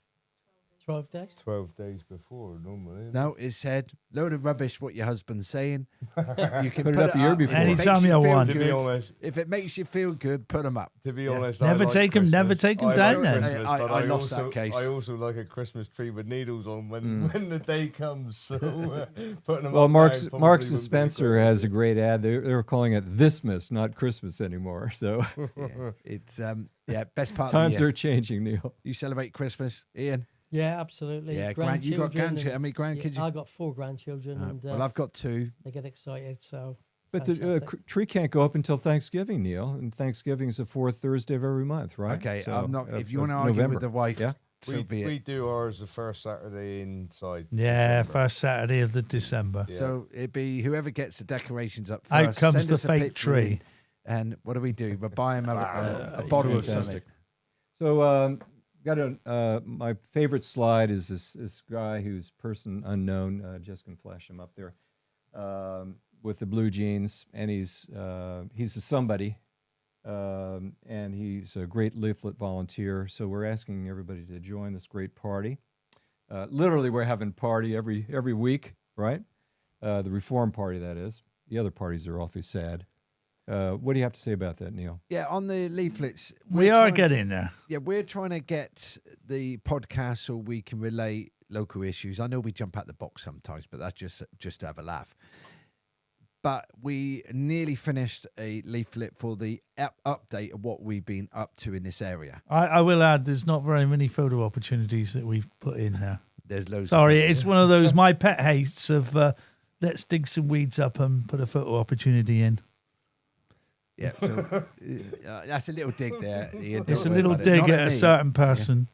12 days. 12 days before normally. No, it said, load of rubbish what your husband's saying. You can Put it up a year before. If it makes Anytime you you feel want. To be good- honest, If it makes you feel good, put them up. to be Yeah. honest, Never I like take 'em- never Christmas. take 'em I down like then. Christmas, I but lost also, that case. I also like a Christmas tree with needles on when the day comes. So putting them Well, up Marks now probably Marks and wouldn't be Spencer great. has a great ad. They're calling it Thismas, not Christmas anymore. So Yeah, it's best part times of the year. are changing, Neil. You celebrate Christmas, Ian? Yeah, absolutely. Yeah, you got Grandchildren grandchildren. and- How many grandkids? Yeah, I got 4 grandchildren, and Well, I've got 2. they get excited. So, But the fantastic. tree can't go up until Thanksgiving, Neil. And Thanksgiving is the 4th Thursday of every month, right? Okay, So, I'm not. of- If you of want to argue November. with the wife, Yeah. so be we it. do ours the first Saturday inside. Yeah, December. first Saturday of the December. Yeah. So it'd be whoever gets the decorations up Out first. comes send the us a fake picture tree. in, and what do? We buy them a bottle of something. Fantastic. So got my favorite slide is this guy who's person unknown. Just can flash him up there with the blue jeans, and he's a somebody, and he's a great leaflet volunteer. So we're asking everybody to join this great party. Literally, we're having party every week, right? The Reform Party, that is. The other parties are awfully sad. What do you have to say about that, Neil? Yeah, on the leaflets, We we're are trying- getting there. Yeah, we're trying to get the podcast so we can relate local issues. I know we jump out the box sometimes, but that's just to have a laugh. But we nearly finished a leaflet for the update of what we've been up to in this area. I will add, there's not very many photo opportunities that we've put in there. There's loads. Sorry, of it's one of those my pet hates of let's dig some weeds up and put a photo opportunity in. Yeah, so that's a little dig there. Ian, It's a don't worry little about it. dig Not at a me. certain person.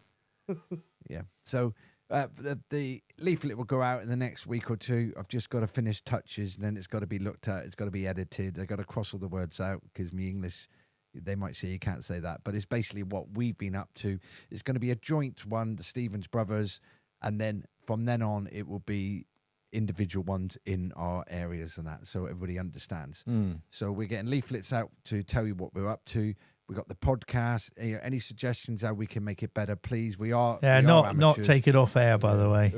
Yeah. So the leaflet will go out in the next week or two. I've just got to finish touches, and then it's got to be looked at. It's got to be edited. I've got to cross all the words out because my English, they might say you can't say that. But it's basically what we've been up to. It's going to be a joint one, the Stevens brothers, and then from then on, it will be individual ones in our areas and that, so everybody understands. So we're getting leaflets out to tell you what we're up to. We got the podcast. Any suggestions how we can make it better, please? We are Not amateurs. take it off air, by the way.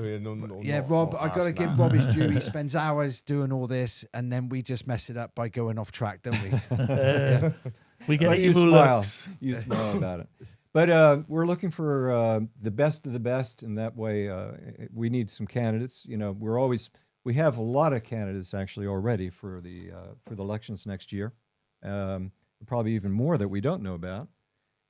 Yeah, Rob, I got to give Rob his due. He spends hours doing all this, and then we just mess it up by going off track, don't we? Yeah. We get But you evil smile. looks. You smile about it. But we're looking for the best of the best, and that way we need some candidates. You know, we have a lot of candidates actually already for the elections next year. Probably even more that we don't know about,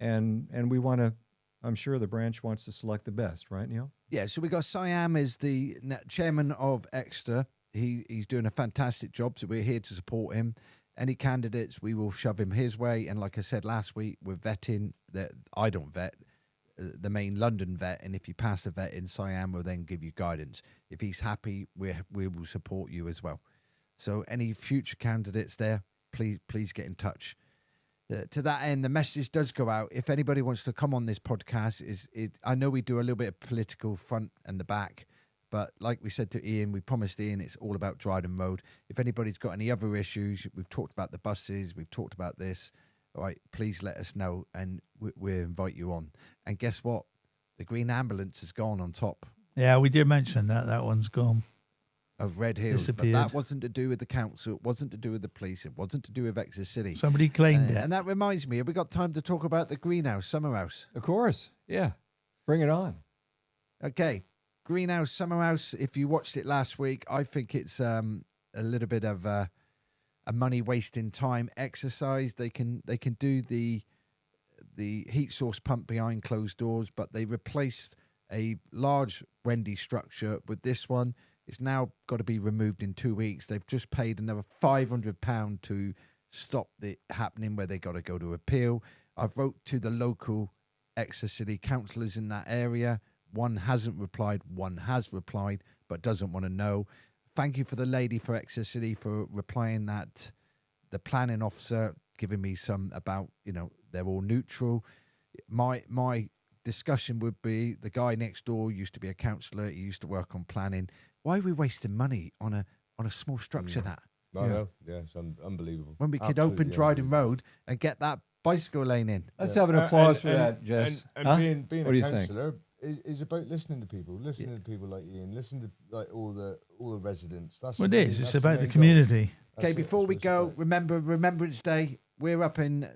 and we want to. I'm sure the branch wants to select the best, right, Neil? Yeah, so we got Siam as the chairman of Exeter. He's doing a fantastic job, so we're here to support him. Any candidates, we will shove him his way. And like I said last week, we're vetting that I don't vet the main London vet, and if you pass the vet in Siam, we'll then give you guidance. If he's happy, we will support you as well. So any future candidates there, please get in touch. To that end, the message does go out. If anybody wants to come on this podcast, I know we do a little bit of political front and the back, but like we said to Ian, we promised Ian it's all about Dryden Road. If anybody's got any other issues, we've talked about the buses, we've talked about this, all right, please let us know and we'll invite you on. And guess what? The green ambulance has gone on top Yeah, we did mention that. That one's gone. of Red Hills, but Disappeared. that wasn't to do with the council, it wasn't to do with the police, it wasn't to do with Exeter City. Somebody claimed it. And that reminds me, have we got time to talk about the greenhouse, summer house? Of course, yeah. Bring it on. Okay, greenhouse, summer house. If you watched it last week, I think it's a little bit of a money wasting time exercise. They can do the heat source pump behind closed doors, but they replaced a large Wendy structure with this one. It's now got to be removed in 2 weeks. They've just paid another £500 to stop it happening, where they got to go to appeal. I've wrote to the local Exeter City councillors in that area. One hasn't replied, one has replied, but doesn't want to know. Thank you for the lady for Exeter City for replying that the planning officer giving me some about, they're all neutral. My discussion would be the guy next door used to be a councillor. He used to work on planning. Why are we wasting money on a small structure that? I know. Yeah, it's unbelievable. When we could Absolutely open Dryden unbelievable. Road and get that bicycle lane in. Let's have an applause for And- that, Jess. And Huh? being What do a you think? councillor is about listening to people, listening to people like Ian, listening to like all the residents. That's Well, the it main- is. It's that's the about the main goal. community. Okay, That's it, before that's we what it's go, about. remember Remembrance Day. We're up in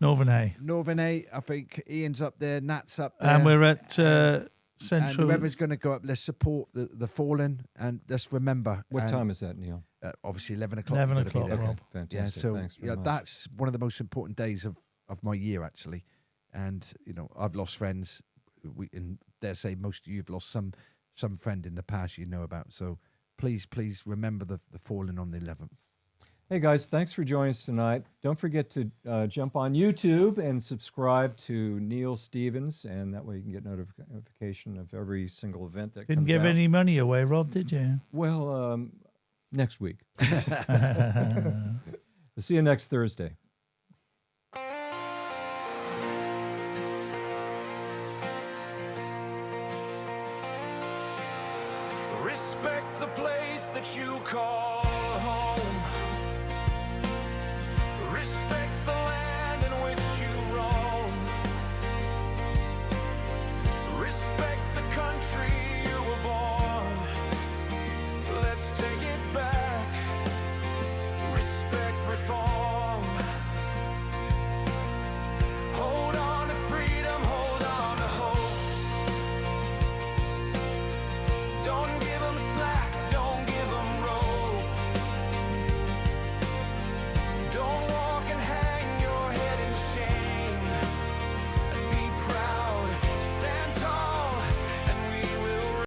Northern A. Northern A. I think Ian's up there, Nat's up there. And we're at and Central. whoever's going to go up, let's support the fallen and let's remember. What and, time is that, Neil? Obviously 11 o'clock. 11 we've gotta be o'clock, there. Rob. Fantastic. Yeah, so Thanks very much. that's one of the most important days of my year, actually. And I've lost friends. And dare say most of you have lost some friend in the past you know about. So please remember the fallen on the 11th. Hey guys, thanks for joining us tonight. Don't forget to jump on YouTube and subscribe to Neil Stevens, and that way you can get notification of every single event that Didn't comes give out. any money away, Rob, did you? Well, next week. We'll see you next Thursday. Respect the place that you call home.